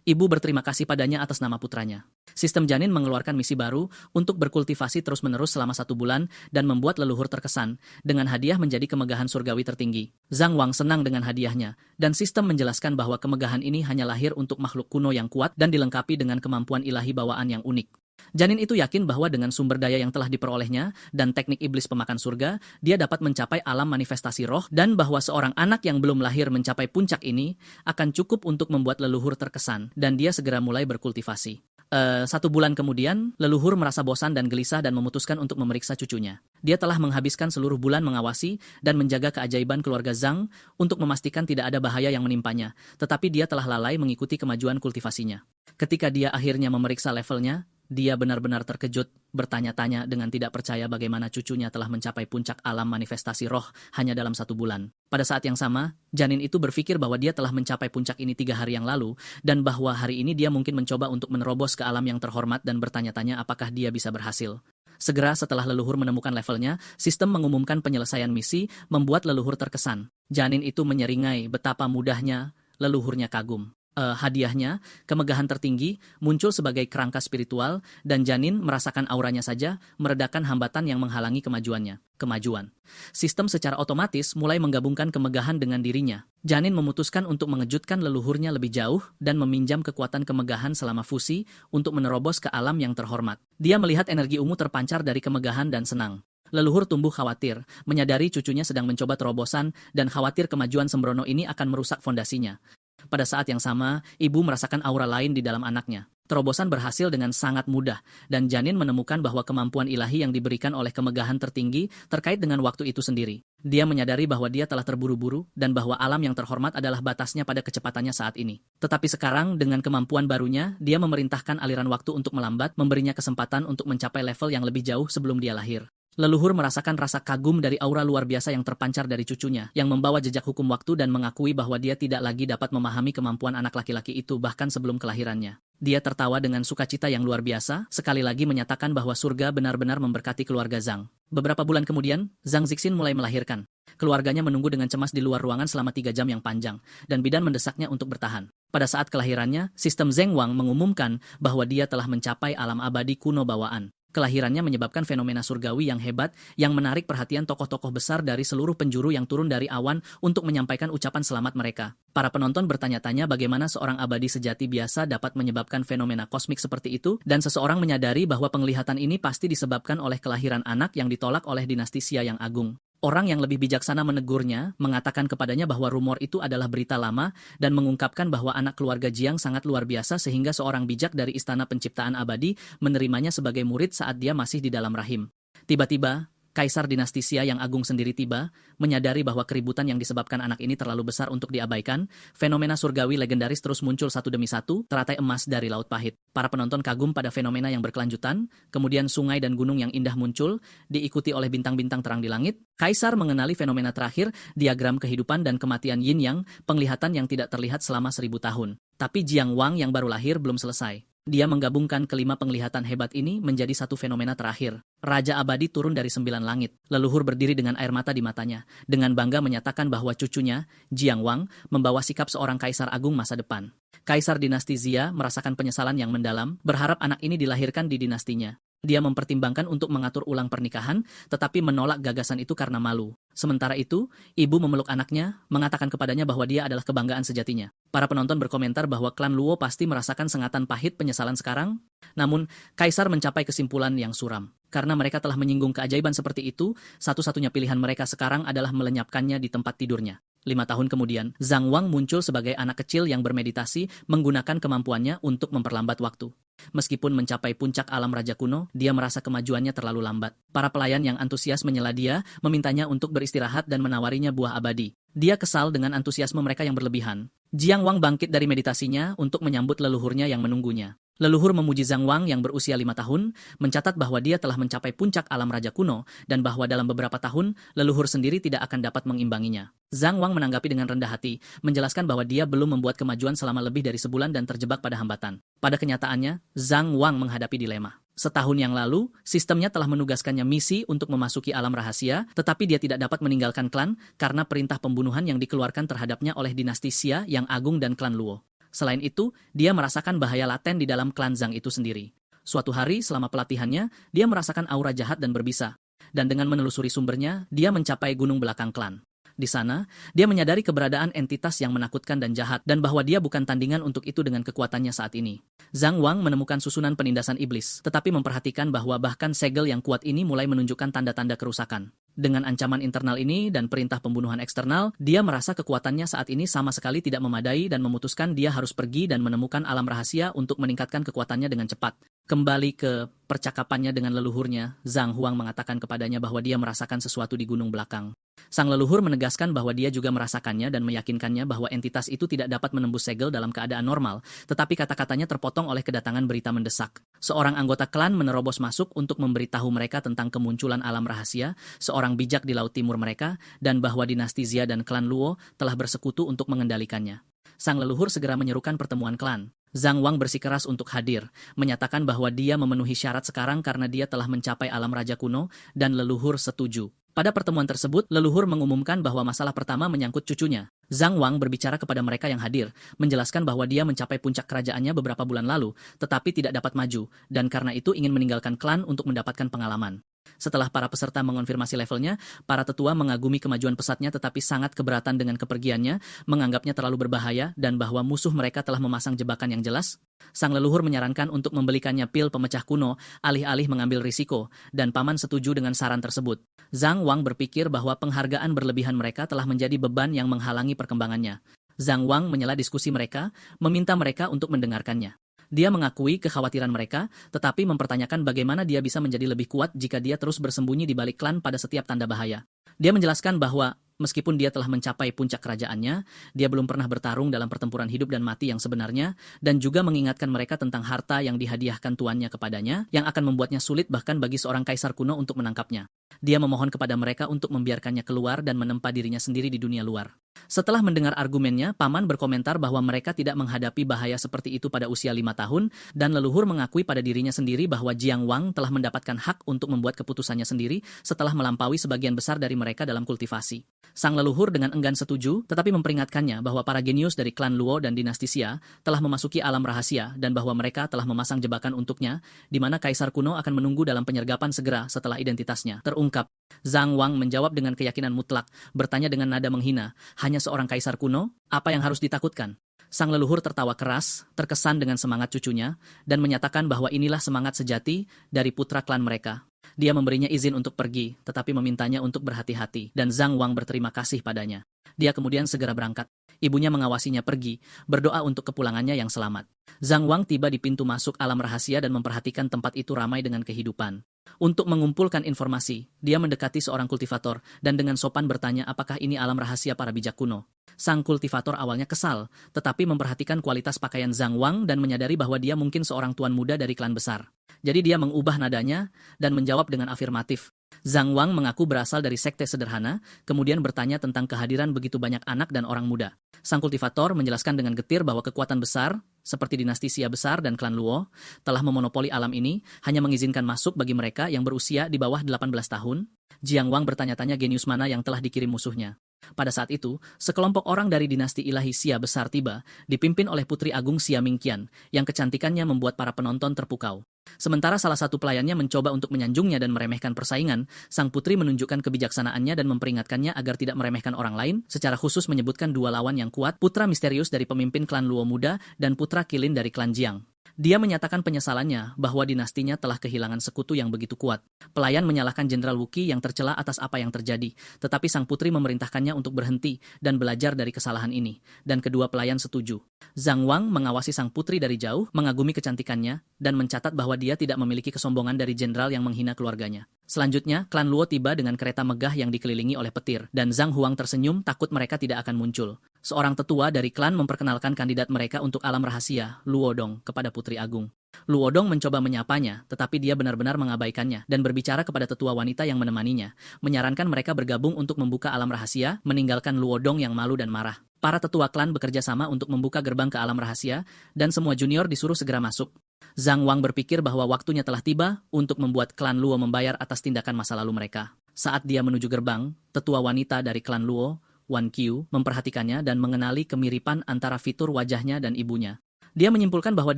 Ibu berterima kasih padanya atas nama putranya. Sistem janin mengeluarkan misi baru untuk berkultivasi terus-menerus selama 1 bulan dan membuat leluhur terkesan dengan hadiah menjadi kemegahan surgawi tertinggi. Zhang Wang senang dengan hadiahnya, dan sistem menjelaskan bahwa kemegahan ini hanya lahir untuk makhluk kuno yang kuat dan dilengkapi dengan kemampuan ilahi bawaan yang unik. Janin itu yakin bahwa dengan sumber daya yang telah diperolehnya dan teknik iblis pemakan surga, dia dapat mencapai alam manifestasi roh dan bahwa seorang anak yang belum lahir mencapai puncak ini akan cukup untuk membuat leluhur terkesan dan dia segera mulai berkultivasi. 1 bulan kemudian, leluhur merasa bosan dan gelisah dan memutuskan untuk memeriksa cucunya. Dia telah menghabiskan seluruh bulan mengawasi dan menjaga keajaiban keluarga Zhang untuk memastikan tidak ada bahaya yang menimpanya, tetapi dia telah lalai mengikuti kemajuan kultivasinya. Ketika dia akhirnya memeriksa levelnya, dia benar-benar terkejut, bertanya-tanya dengan tidak percaya bagaimana cucunya telah mencapai puncak alam manifestasi roh hanya dalam 1 bulan. Pada saat yang sama, janin itu berpikir bahwa dia telah mencapai puncak ini 3 hari yang lalu, dan bahwa hari ini dia mungkin mencoba untuk menerobos ke alam yang terhormat dan bertanya-tanya apakah dia bisa berhasil. Segera setelah leluhur menemukan levelnya, sistem mengumumkan penyelesaian misi, membuat leluhur terkesan. Janin itu menyeringai betapa mudahnya leluhurnya kagum. Hadiahnya, kemegahan tertinggi, muncul sebagai kerangka spiritual, dan janin merasakan auranya saja, meredakan hambatan yang menghalangi kemajuan. Sistem secara otomatis mulai menggabungkan kemegahan dengan dirinya. Janin memutuskan untuk mengejutkan leluhurnya lebih jauh dan meminjam kekuatan kemegahan selama fusi untuk menerobos ke alam yang terhormat. Dia melihat energi ungu terpancar dari kemegahan dan senang. Leluhur tumbuh khawatir, menyadari cucunya sedang mencoba terobosan dan khawatir kemajuan sembrono ini akan merusak fondasinya. Pada saat yang sama, ibu merasakan aura lain di dalam anaknya. Terobosan berhasil dengan sangat mudah, dan janin menemukan bahwa kemampuan ilahi yang diberikan oleh kemegahan tertinggi terkait dengan waktu itu sendiri. Dia menyadari bahwa dia telah terburu-buru, dan bahwa alam yang terhormat adalah batasnya pada kecepatannya saat ini. Tetapi sekarang, dengan kemampuan barunya, dia memerintahkan aliran waktu untuk melambat, memberinya kesempatan untuk mencapai level yang lebih jauh sebelum dia lahir. Leluhur merasakan rasa kagum dari aura luar biasa yang terpancar dari cucunya, yang membawa jejak hukum waktu dan mengakui bahwa dia tidak lagi dapat memahami kemampuan anak laki-laki itu bahkan sebelum kelahirannya. Dia tertawa dengan sukacita yang luar biasa, sekali lagi menyatakan bahwa surga benar-benar memberkati keluarga Zhang. Beberapa bulan kemudian, Zhang Zixin mulai melahirkan. Keluarganya menunggu dengan cemas di luar ruangan selama 3 jam yang panjang, dan bidan mendesaknya untuk bertahan. Pada saat kelahirannya, sistem Zheng Wang mengumumkan bahwa dia telah mencapai alam abadi kuno bawaan. Kelahirannya menyebabkan fenomena surgawi yang hebat yang menarik perhatian tokoh-tokoh besar dari seluruh penjuru yang turun dari awan untuk menyampaikan ucapan selamat mereka. Para penonton bertanya-tanya bagaimana seorang abadi sejati biasa dapat menyebabkan fenomena kosmik seperti itu, dan seseorang menyadari bahwa penglihatan ini pasti disebabkan oleh kelahiran anak yang ditolak oleh dinasti Xia yang agung. Orang yang lebih bijaksana menegurnya, mengatakan kepadanya bahwa rumor itu adalah berita lama, dan mengungkapkan bahwa anak keluarga Jiang sangat luar biasa sehingga seorang bijak dari Istana Penciptaan Abadi menerimanya sebagai murid saat dia masih di dalam rahim. Tiba-tiba, Kaisar dinasti Xia yang agung sendiri tiba, menyadari bahwa keributan yang disebabkan anak ini terlalu besar untuk diabaikan. Fenomena surgawi legendaris terus muncul satu demi satu, teratai emas dari Laut Pahit. Para penonton kagum pada fenomena yang berkelanjutan, kemudian sungai dan gunung yang indah muncul, diikuti oleh bintang-bintang terang di langit. Kaisar mengenali fenomena terakhir, diagram kehidupan dan kematian Yin Yang, penglihatan yang tidak terlihat selama 1000 tahun. Tapi Jiang Wang yang baru lahir belum selesai. Dia menggabungkan kelima penglihatan hebat ini menjadi satu fenomena terakhir. Raja abadi turun dari 9 langit. Leluhur berdiri dengan air mata di matanya. Dengan bangga menyatakan bahwa cucunya, Jiang Wang, membawa sikap seorang kaisar agung masa depan. Kaisar dinasti Xia merasakan penyesalan yang mendalam, berharap anak ini dilahirkan di dinastinya. Dia mempertimbangkan untuk mengatur ulang pernikahan, tetapi menolak gagasan itu karena malu. Sementara itu, ibu memeluk anaknya, mengatakan kepadanya bahwa dia adalah kebanggaan sejatinya. Para penonton berkomentar bahwa klan Luo pasti merasakan sengatan pahit penyesalan sekarang. Namun, Kaisar mencapai kesimpulan yang suram. Karena mereka telah menyinggung keajaiban seperti itu, satu-satunya pilihan mereka sekarang adalah melenyapkannya di tempat tidurnya. 5 tahun kemudian, Zhang Wang muncul sebagai anak kecil yang bermeditasi menggunakan kemampuannya untuk memperlambat waktu. Meskipun mencapai puncak alam raja kuno, dia merasa kemajuannya terlalu lambat. Para pelayan yang antusias menyela dia, memintanya untuk beristirahat dan menawarinya buah abadi. Dia kesal dengan antusiasme mereka yang berlebihan. Jiang Wang bangkit dari meditasinya untuk menyambut leluhurnya yang menunggunya. Leluhur memuji Zhang Wang yang berusia 5 tahun, mencatat bahwa dia telah mencapai puncak alam raja kuno, dan bahwa dalam beberapa tahun, leluhur sendiri tidak akan dapat mengimbanginya. Zhang Wang menanggapi dengan rendah hati, menjelaskan bahwa dia belum membuat kemajuan selama lebih dari sebulan dan terjebak pada hambatan. Pada kenyataannya, Zhang Wang menghadapi dilema. Setahun yang lalu, sistemnya telah menugaskannya misi untuk memasuki alam rahasia, tetapi dia tidak dapat meninggalkan klan karena perintah pembunuhan yang dikeluarkan terhadapnya oleh dinasti Xia yang agung dan klan Luo. Selain itu, dia merasakan bahaya laten di dalam klan Zhang itu sendiri. Suatu hari selama pelatihannya, dia merasakan aura jahat dan berbisa. Dan dengan menelusuri sumbernya, dia mencapai gunung belakang klan. Di sana, dia menyadari keberadaan entitas yang menakutkan dan jahat, dan bahwa dia bukan tandingan untuk itu dengan kekuatannya saat ini. Zhang Wang menemukan susunan penindasan iblis, tetapi memperhatikan bahwa bahkan segel yang kuat ini mulai menunjukkan tanda-tanda kerusakan. Dengan ancaman internal ini dan perintah pembunuhan eksternal, dia merasa kekuatannya saat ini sama sekali tidak memadai dan memutuskan dia harus pergi dan menemukan alam rahasia untuk meningkatkan kekuatannya dengan cepat. Kembali ke percakapannya dengan leluhurnya, Zhang Huang mengatakan kepadanya bahwa dia merasakan sesuatu di gunung belakang. Sang leluhur menegaskan bahwa dia juga merasakannya dan meyakinkannya bahwa entitas itu tidak dapat menembus segel dalam keadaan normal, tetapi kata-katanya terpotong oleh kedatangan berita mendesak. Seorang anggota klan menerobos masuk untuk memberitahu mereka tentang kemunculan alam rahasia, seorang bijak di Laut Timur mereka, dan bahwa dinasti Xia dan klan Luo telah bersekutu untuk mengendalikannya. Sang leluhur segera menyerukan pertemuan klan. Zhang Wang bersikeras untuk hadir, menyatakan bahwa dia memenuhi syarat sekarang karena dia telah mencapai alam raja kuno, dan leluhur setuju. Pada pertemuan tersebut, leluhur mengumumkan bahwa masalah pertama menyangkut cucunya. Zhang Wang berbicara kepada mereka yang hadir, menjelaskan bahwa dia mencapai puncak kerajaannya beberapa bulan lalu, tetapi tidak dapat maju, dan karena itu ingin meninggalkan klan untuk mendapatkan pengalaman. Setelah para peserta mengonfirmasi levelnya, para tetua mengagumi kemajuan pesatnya tetapi sangat keberatan dengan kepergiannya, menganggapnya terlalu berbahaya, dan bahwa musuh mereka telah memasang jebakan yang jelas. Sang leluhur menyarankan untuk membelikannya pil pemecah kuno, alih-alih mengambil risiko, dan paman setuju dengan saran tersebut. Zhang Wang berpikir bahwa penghargaan berlebihan mereka telah menjadi beban yang menghalangi perkembangannya. Zhang Wang menyela diskusi mereka, meminta mereka untuk mendengarkannya. Dia mengakui kekhawatiran mereka, tetapi mempertanyakan bagaimana dia bisa menjadi lebih kuat jika dia terus bersembunyi di balik klan pada setiap tanda bahaya. Dia menjelaskan bahwa, meskipun dia telah mencapai puncak kerajaannya, dia belum pernah bertarung dalam pertempuran hidup dan mati yang sebenarnya, dan juga mengingatkan mereka tentang harta yang dihadiahkan tuannya kepadanya, yang akan membuatnya sulit bahkan bagi seorang kaisar kuno untuk menangkapnya. Dia memohon kepada mereka untuk membiarkannya keluar dan menempa dirinya sendiri di dunia luar. Setelah mendengar argumennya, paman berkomentar bahwa mereka tidak menghadapi bahaya seperti itu pada usia 5 tahun, dan leluhur mengakui pada dirinya sendiri bahwa Jiang Wang telah mendapatkan hak untuk membuat keputusannya sendiri setelah melampaui sebagian besar dari mereka dalam kultivasi. Sang leluhur dengan enggan setuju, tetapi memperingatkannya bahwa para genius dari klan Luo dan dinasti Xia telah memasuki alam rahasia dan bahwa mereka telah memasang jebakan untuknya, di mana kaisar kuno akan menunggu dalam penyergapan segera setelah identitasnya terungkap. Zhang Wang menjawab dengan keyakinan mutlak, bertanya dengan nada menghina, hanya seorang kaisar kuno? Apa yang harus ditakutkan? Sang leluhur tertawa keras, terkesan dengan semangat cucunya, dan menyatakan bahwa inilah semangat sejati dari putra klan mereka. Dia memberinya izin untuk pergi, tetapi memintanya untuk berhati-hati, dan Zhang Wang berterima kasih padanya. Dia kemudian segera berangkat. Ibunya mengawasinya pergi, berdoa untuk kepulangannya yang selamat. Zhang Wang tiba di pintu masuk alam rahasia dan memperhatikan tempat itu ramai dengan kehidupan. Untuk mengumpulkan informasi, dia mendekati seorang kultivator dan dengan sopan bertanya apakah ini alam rahasia para bijak kuno. Sang kultivator awalnya kesal, tetapi memperhatikan kualitas pakaian Zhang Wang dan menyadari bahwa dia mungkin seorang tuan muda dari klan besar. Jadi dia mengubah nadanya dan menjawab dengan afirmatif. Zhang Wang mengaku berasal dari sekte sederhana, kemudian bertanya tentang kehadiran begitu banyak anak dan orang muda. Sang kultivator menjelaskan dengan getir bahwa kekuatan besar, seperti dinasti Xia besar dan klan Luo, telah memonopoli alam ini, hanya mengizinkan masuk bagi mereka yang berusia di bawah 18 tahun. Jiang Wang bertanya-tanya genius mana yang telah dikirim musuhnya. Pada saat itu, sekelompok orang dari dinasti ilahi Xia besar tiba, dipimpin oleh Putri Agung Xia Mingqian, yang kecantikannya membuat para penonton terpukau. Sementara salah satu pelayannya mencoba untuk menyanjungnya dan meremehkan persaingan, sang putri menunjukkan kebijaksanaannya dan memperingatkannya agar tidak meremehkan orang lain, secara khusus menyebutkan dua lawan yang kuat, putra misterius dari pemimpin klan Luo muda dan putra kilin dari klan Jiang. Dia menyatakan penyesalannya bahwa dinastinya telah kehilangan sekutu yang begitu kuat. Pelayan menyalahkan Jenderal Wuqi yang tercela atas apa yang terjadi, tetapi sang putri memerintahkannya untuk berhenti dan belajar dari kesalahan ini, dan kedua pelayan setuju. Zhang Wang mengawasi sang putri dari jauh, mengagumi kecantikannya, dan mencatat bahwa dia tidak memiliki kesombongan dari jenderal yang menghina keluarganya. Selanjutnya, klan Luo tiba dengan kereta megah yang dikelilingi oleh petir, dan Zhang Huang tersenyum takut mereka tidak akan muncul. Seorang tetua dari klan memperkenalkan kandidat mereka untuk alam rahasia, Luo Dong, kepada Putri Agung. Luo Dong mencoba menyapanya, tetapi dia benar-benar mengabaikannya dan berbicara kepada tetua wanita yang menemaninya, menyarankan mereka bergabung untuk membuka alam rahasia, meninggalkan Luo Dong yang malu dan marah. Para tetua klan bekerja sama untuk membuka gerbang ke alam rahasia, dan semua junior disuruh segera masuk. Zhang Wang berpikir bahwa waktunya telah tiba untuk membuat klan Luo membayar atas tindakan masa lalu mereka. Saat dia menuju gerbang, tetua wanita dari klan Luo, Wan Qiu, memperhatikannya dan mengenali kemiripan antara fitur wajahnya dan ibunya. Dia menyimpulkan bahwa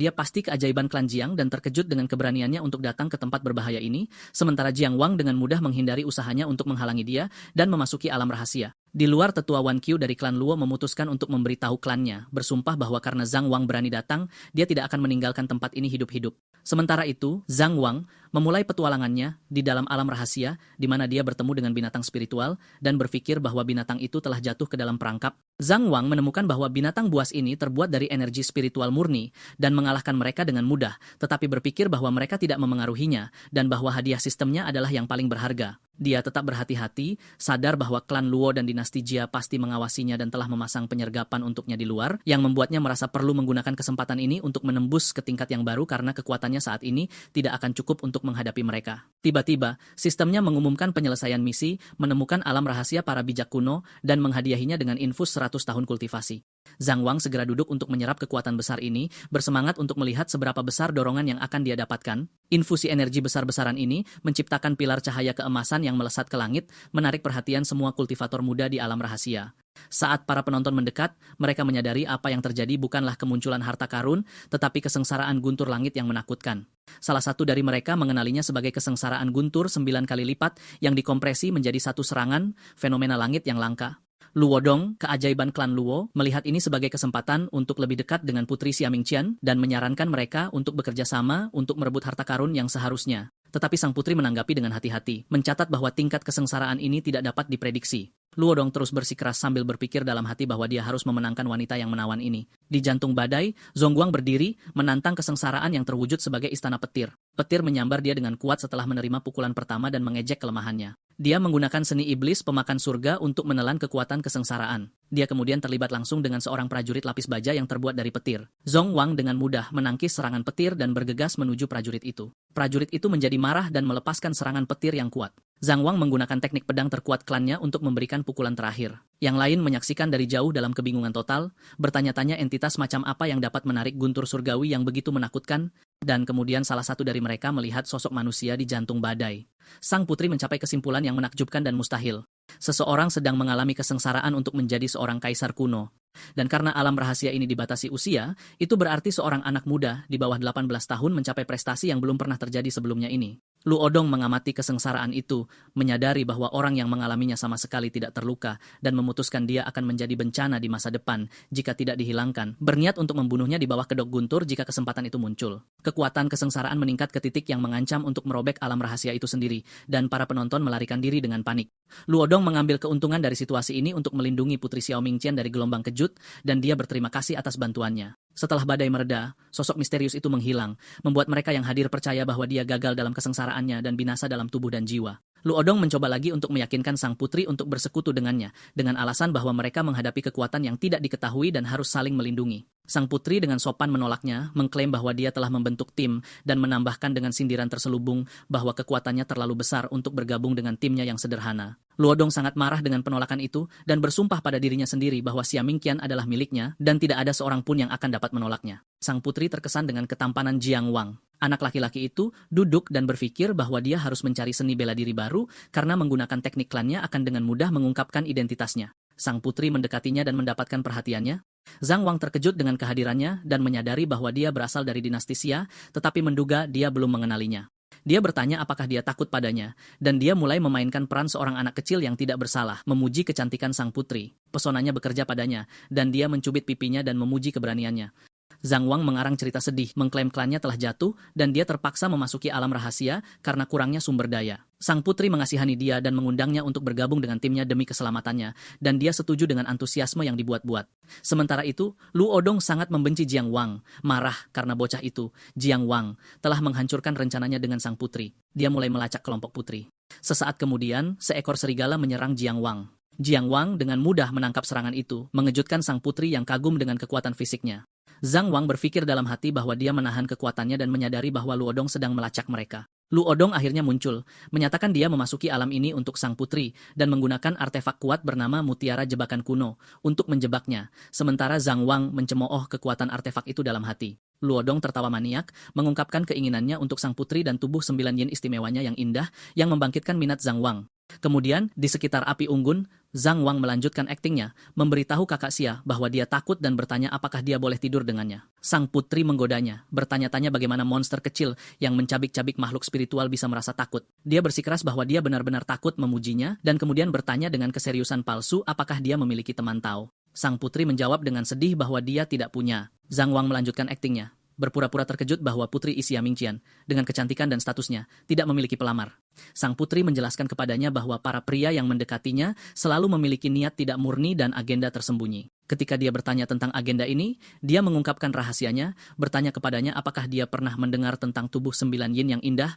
dia pasti keajaiban klan Jiang dan terkejut dengan keberaniannya untuk datang ke tempat berbahaya ini, sementara Jiang Wang dengan mudah menghindari usahanya untuk menghalangi dia dan memasuki alam rahasia. Di luar, tetua Wan Qiu dari klan Luo memutuskan untuk memberitahu klannya, bersumpah bahwa karena Zhang Wang berani datang, dia tidak akan meninggalkan tempat ini hidup-hidup. Sementara itu, Zhang Wang memulai petualangannya di dalam alam rahasia, di mana dia bertemu dengan binatang spiritual dan berpikir bahwa binatang itu telah jatuh ke dalam perangkap. Zhang Wang menemukan bahwa binatang buas ini terbuat dari energi spiritual murni dan mengalahkan mereka dengan mudah, tetapi berpikir bahwa mereka tidak memengaruhinya dan bahwa hadiah sistemnya adalah yang paling berharga. Dia tetap berhati-hati, sadar bahwa klan Luo dan dinasti Jia pasti mengawasinya dan telah memasang penyergapan untuknya di luar, yang membuatnya merasa perlu menggunakan kesempatan ini untuk menembus ke tingkat yang baru karena kekuatannya saat ini tidak akan cukup untuk menghadapi mereka. Tiba-tiba, sistemnya mengumumkan penyelesaian misi, menemukan alam rahasia para bijak kuno, dan menghadiahinya dengan infus 100 tahun kultivasi. Zhang Wang segera duduk untuk menyerap kekuatan besar ini, bersemangat untuk melihat seberapa besar dorongan yang akan dia dapatkan. Infusi energi besar-besaran ini menciptakan pilar cahaya keemasan yang melesat ke langit, menarik perhatian semua kultivator muda di alam rahasia. Saat para penonton mendekat, mereka menyadari apa yang terjadi bukanlah kemunculan harta karun, tetapi kesengsaraan guntur langit yang menakutkan. Salah satu dari mereka mengenalinya sebagai kesengsaraan guntur 9 kali lipat yang dikompresi menjadi satu serangan, fenomena langit yang langka. Luo Dong, keajaiban klan Luo, melihat ini sebagai kesempatan untuk lebih dekat dengan Putri Xia Mingqian dan menyarankan mereka untuk bekerja sama untuk merebut harta karun yang seharusnya. Tetapi sang putri menanggapi dengan hati-hati, mencatat bahwa tingkat kesengsaraan ini tidak dapat diprediksi. Luo Dong terus bersikeras sambil berpikir dalam hati bahwa dia harus memenangkan wanita yang menawan ini. Di jantung badai, Zhongguang berdiri, menantang kesengsaraan yang terwujud sebagai istana petir. Petir menyambar dia dengan kuat setelah menerima pukulan pertama dan mengejek kelemahannya. Dia menggunakan seni iblis pemakan surga untuk menelan kekuatan kesengsaraan. Dia kemudian terlibat langsung dengan seorang prajurit lapis baja yang terbuat dari petir. Zhong Wang dengan mudah menangkis serangan petir dan bergegas menuju prajurit itu. Prajurit itu menjadi marah dan melepaskan serangan petir yang kuat. Zhang Wang menggunakan teknik pedang terkuat klannya untuk memberikan pukulan terakhir. Yang lain menyaksikan dari jauh dalam kebingungan total, bertanya-tanya entitas macam apa yang dapat menarik guntur surgawi yang begitu menakutkan, dan kemudian salah satu dari mereka melihat sosok manusia di jantung badai. Sang putri mencapai kesimpulan yang menakjubkan dan mustahil. Seseorang sedang mengalami kesengsaraan untuk menjadi seorang kaisar kuno. Dan karena alam rahasia ini dibatasi usia, itu berarti seorang anak muda di bawah 18 tahun mencapai prestasi yang belum pernah terjadi sebelumnya ini. Lu Odong mengamati kesengsaraan itu, menyadari bahwa orang yang mengalaminya sama sekali tidak terluka, dan memutuskan dia akan menjadi bencana di masa depan jika tidak dihilangkan, berniat untuk membunuhnya di bawah kedok guntur jika kesempatan itu muncul. Kekuatan kesengsaraan meningkat ke titik yang mengancam untuk merobek alam rahasia itu sendiri, dan para penonton melarikan diri dengan panik. Lu Odong mengambil keuntungan dari situasi ini untuk melindungi Putri Xiao Mingqian dari gelombang kejut, dan dia berterima kasih atas bantuannya. Setelah badai mereda, sosok misterius itu menghilang, membuat mereka yang hadir percaya bahwa dia gagal dalam kesengsaraannya dan binasa dalam tubuh dan jiwa. Lu Odong mencoba lagi untuk meyakinkan sang putri untuk bersekutu dengannya, dengan alasan bahwa mereka menghadapi kekuatan yang tidak diketahui dan harus saling melindungi. Sang putri dengan sopan menolaknya, mengklaim bahwa dia telah membentuk tim, dan menambahkan dengan sindiran terselubung bahwa kekuatannya terlalu besar untuk bergabung dengan timnya yang sederhana. Lu Odong sangat marah dengan penolakan itu, dan bersumpah pada dirinya sendiri bahwa Xia Mingqian adalah miliknya, dan tidak ada seorang pun yang akan dapat menolaknya. Sang putri terkesan dengan ketampanan Jiang Wang. Anak laki-laki itu duduk dan berpikir bahwa dia harus mencari seni bela diri baru, karena menggunakan teknik klannya akan dengan mudah mengungkapkan identitasnya. Sang putri mendekatinya dan mendapatkan perhatiannya. Zhang Wang terkejut dengan kehadirannya dan menyadari bahwa dia berasal dari dinasti Xia, tetapi menduga dia belum mengenalinya. Dia bertanya apakah dia takut padanya, dan dia mulai memainkan peran seorang anak kecil yang tidak bersalah, memuji kecantikan sang putri. Pesonanya bekerja padanya, dan dia mencubit pipinya dan memuji keberaniannya. Zhang Wang mengarang cerita sedih, mengklaim klannya telah jatuh, dan dia terpaksa memasuki alam rahasia karena kurangnya sumber daya. Sang putri mengasihani dia dan mengundangnya untuk bergabung dengan timnya demi keselamatannya, dan dia setuju dengan antusiasme yang dibuat-buat. Sementara itu, Lu Odong sangat membenci Jiang Wang, marah karena bocah itu, Jiang Wang, telah menghancurkan rencananya dengan sang putri. Dia mulai melacak kelompok putri. Sesaat kemudian, seekor serigala menyerang Jiang Wang. Jiang Wang dengan mudah menangkap serangan itu, mengejutkan sang putri yang kagum dengan kekuatan fisiknya. Zhang Wang berpikir dalam hati bahwa dia menahan kekuatannya dan menyadari bahwa Lu Odong sedang melacak mereka. Lu Odong akhirnya muncul, menyatakan dia memasuki alam ini untuk sang putri, dan menggunakan artefak kuat bernama Mutiara Jebakan Kuno untuk menjebaknya, sementara Zhang Wang mencemooh kekuatan artefak itu dalam hati. Lu Odong tertawa maniak, mengungkapkan keinginannya untuk sang putri dan tubuh 9 yin istimewanya yang indah, yang membangkitkan minat Zhang Wang. Kemudian, di sekitar api unggun, Zhang Wang melanjutkan aktingnya, memberitahu kakak Xia bahwa dia takut dan bertanya apakah dia boleh tidur dengannya. Sang putri menggodanya, bertanya-tanya bagaimana monster kecil yang mencabik-cabik makhluk spiritual bisa merasa takut. Dia bersikeras bahwa dia benar-benar takut memujinya, dan kemudian bertanya dengan keseriusan palsu apakah dia memiliki teman Tao. Sang putri menjawab dengan sedih bahwa dia tidak punya. Zhang Wang melanjutkan aktingnya, berpura-pura terkejut bahwa Putri Xia Mingqian, dengan kecantikan dan statusnya, tidak memiliki pelamar. Sang putri menjelaskan kepadanya bahwa para pria yang mendekatinya selalu memiliki niat tidak murni dan agenda tersembunyi. Ketika dia bertanya tentang agenda ini, dia mengungkapkan rahasianya, bertanya kepadanya apakah dia pernah mendengar tentang tubuh 9 yin yang indah.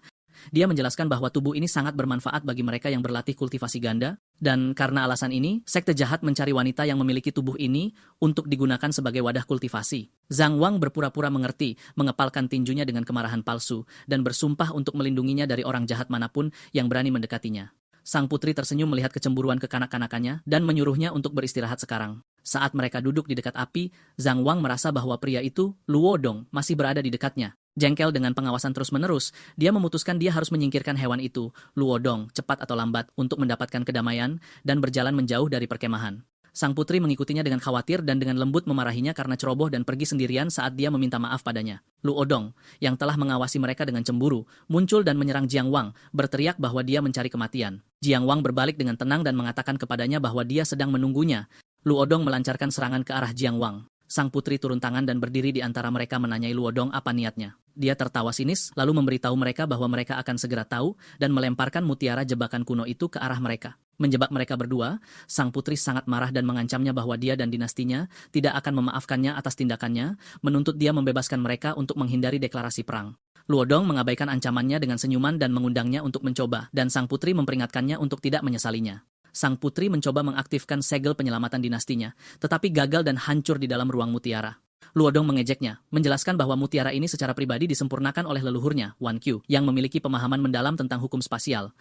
Dia menjelaskan bahwa tubuh ini sangat bermanfaat bagi mereka yang berlatih kultivasi ganda, dan karena alasan ini, sekte jahat mencari wanita yang memiliki tubuh ini untuk digunakan sebagai wadah kultivasi. Zhang Wang berpura-pura mengerti, mengepalkan tinjunya dengan kemarahan palsu, dan bersumpah untuk melindunginya dari orang jahat manapun yang berani mendekatinya. Sang putri tersenyum melihat kecemburuan kekanak-kanakannya dan menyuruhnya untuk beristirahat sekarang. Saat mereka duduk di dekat api, Zhang Wang merasa bahwa pria itu, Lu Odong, masih berada di dekatnya. Jengkel dengan pengawasan terus-menerus, dia memutuskan dia harus menyingkirkan hewan itu, Lu Odong, cepat atau lambat, untuk mendapatkan kedamaian dan berjalan menjauh dari perkemahan. Sang putri mengikutinya dengan khawatir dan dengan lembut memarahinya karena ceroboh dan pergi sendirian saat dia meminta maaf padanya. Lu Odong, yang telah mengawasi mereka dengan cemburu, muncul dan menyerang Jiang Wang, berteriak bahwa dia mencari kematian. Jiang Wang berbalik dengan tenang dan mengatakan kepadanya bahwa dia sedang menunggunya. Lu Odong melancarkan serangan ke arah Jiang Wang. Sang putri turun tangan dan berdiri di antara mereka menanyai Lu Odong apa niatnya. Dia tertawa sinis, lalu memberitahu mereka bahwa mereka akan segera tahu dan melemparkan mutiara jebakan kuno itu ke arah mereka. Menjebak mereka berdua, sang putri sangat marah dan mengancamnya bahwa dia dan dinastinya tidak akan memaafkannya atas tindakannya, menuntut dia membebaskan mereka untuk menghindari deklarasi perang. Luodong mengabaikan ancamannya dengan senyuman dan mengundangnya untuk mencoba, dan sang putri memperingatkannya untuk tidak menyesalinya. Sang putri mencoba mengaktifkan segel penyelamatan dinastinya, tetapi gagal dan hancur di dalam ruang mutiara. Luodong mengejeknya, menjelaskan bahwa mutiara ini secara pribadi disempurnakan oleh leluhurnya, Wan Qiu, yang memiliki pemahaman mendalam tentang hukum spasial.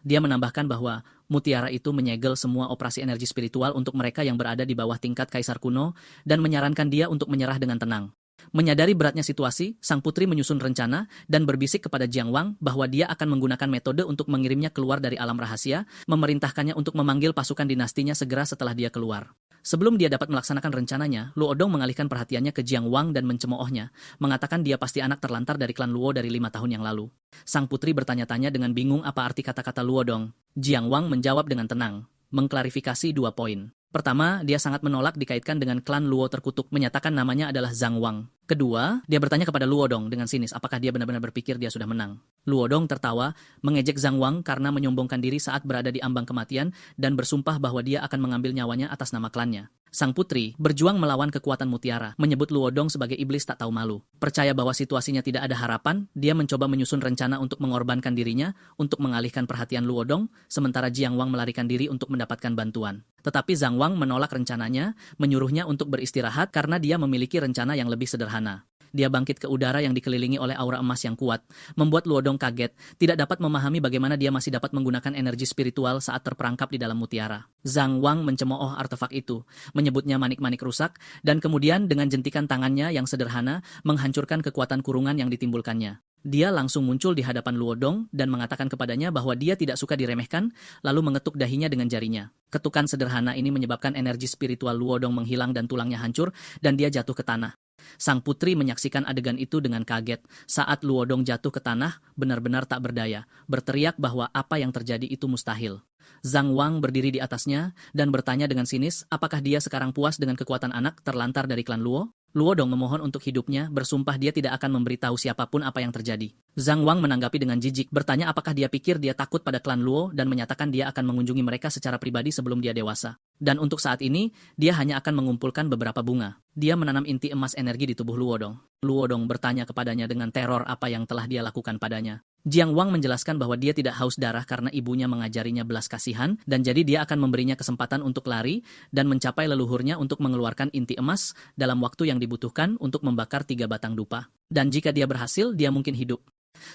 Dia menambahkan bahwa mutiara itu menyegel semua operasi energi spiritual untuk mereka yang berada di bawah tingkat kaisar kuno dan menyarankan dia untuk menyerah dengan tenang. Menyadari beratnya situasi, sang putri menyusun rencana dan berbisik kepada Jiang Wang bahwa dia akan menggunakan metode untuk mengirimnya keluar dari alam rahasia, memerintahkannya untuk memanggil pasukan dinastinya segera setelah dia keluar. Sebelum dia dapat melaksanakan rencananya, Luodong mengalihkan perhatiannya ke Jiang Wang dan mencemoohnya, mengatakan dia pasti anak terlantar dari klan Luo dari 5 tahun yang lalu. Sang putri bertanya-tanya dengan bingung apa arti kata-kata Luodong. Jiang Wang menjawab dengan tenang, mengklarifikasi 2 poin. Pertama, dia sangat menolak dikaitkan dengan klan Luo terkutuk, menyatakan namanya adalah Zhang Wang. Kedua, dia bertanya kepada Luodong dengan sinis apakah dia benar-benar berpikir dia sudah menang. Luodong tertawa, mengejek Zhang Wang karena menyombongkan diri saat berada di ambang kematian dan bersumpah bahwa dia akan mengambil nyawanya atas nama klannya. Sang putri berjuang melawan kekuatan mutiara, menyebut Luodong sebagai iblis tak tahu malu. Percaya bahwa situasinya tidak ada harapan, dia mencoba menyusun rencana untuk mengorbankan dirinya untuk mengalihkan perhatian Luodong, sementara Jiang Wang melarikan diri untuk mendapatkan bantuan. Tetapi Zhang Wang menolak rencananya, menyuruhnya untuk beristirahat karena dia memiliki rencana yang lebih sederhana. Dia bangkit ke udara yang dikelilingi oleh aura emas yang kuat, membuat Luodong kaget, tidak dapat memahami bagaimana dia masih dapat menggunakan energi spiritual saat terperangkap di dalam mutiara. Zhang Wang mencemooh artefak itu, menyebutnya manik-manik rusak, dan kemudian dengan jentikan tangannya yang sederhana, menghancurkan kekuatan kurungan yang ditimbulkannya. Dia langsung muncul di hadapan Luodong dan mengatakan kepadanya bahwa dia tidak suka diremehkan, lalu mengetuk dahinya dengan jarinya. Ketukan sederhana ini menyebabkan energi spiritual Luodong menghilang dan tulangnya hancur, dan dia jatuh ke tanah. Sang putri menyaksikan adegan itu dengan kaget. Saat Luodong jatuh ke tanah, benar-benar tak berdaya, berteriak bahwa apa yang terjadi itu mustahil. Zhang Wang berdiri di atasnya dan bertanya dengan sinis apakah dia sekarang puas dengan kekuatan anak terlantar dari klan Luo. Luodong memohon untuk hidupnya, bersumpah dia tidak akan memberitahu siapapun apa yang terjadi. Zhang Wang menanggapi dengan jijik, bertanya apakah dia pikir dia takut pada klan Luo dan menyatakan dia akan mengunjungi mereka secara pribadi sebelum dia dewasa. Dan untuk saat ini, dia hanya akan mengumpulkan beberapa bunga. Dia menanam inti emas energi di tubuh Luodong. Luodong bertanya kepadanya dengan teror apa yang telah dia lakukan padanya. Jiang Wang menjelaskan bahwa dia tidak haus darah karena ibunya mengajarinya belas kasihan, dan jadi dia akan memberinya kesempatan untuk lari dan mencapai leluhurnya untuk mengeluarkan inti emas dalam waktu yang dibutuhkan untuk membakar 3 batang dupa. Dan jika dia berhasil, dia mungkin hidup.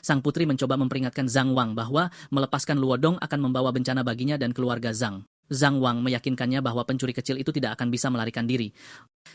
Sang putri mencoba memperingatkan Zhang Wang bahwa melepaskan Luodong akan membawa bencana baginya dan keluarga Zhang. Zhang Wang meyakinkannya bahwa pencuri kecil itu tidak akan bisa melarikan diri.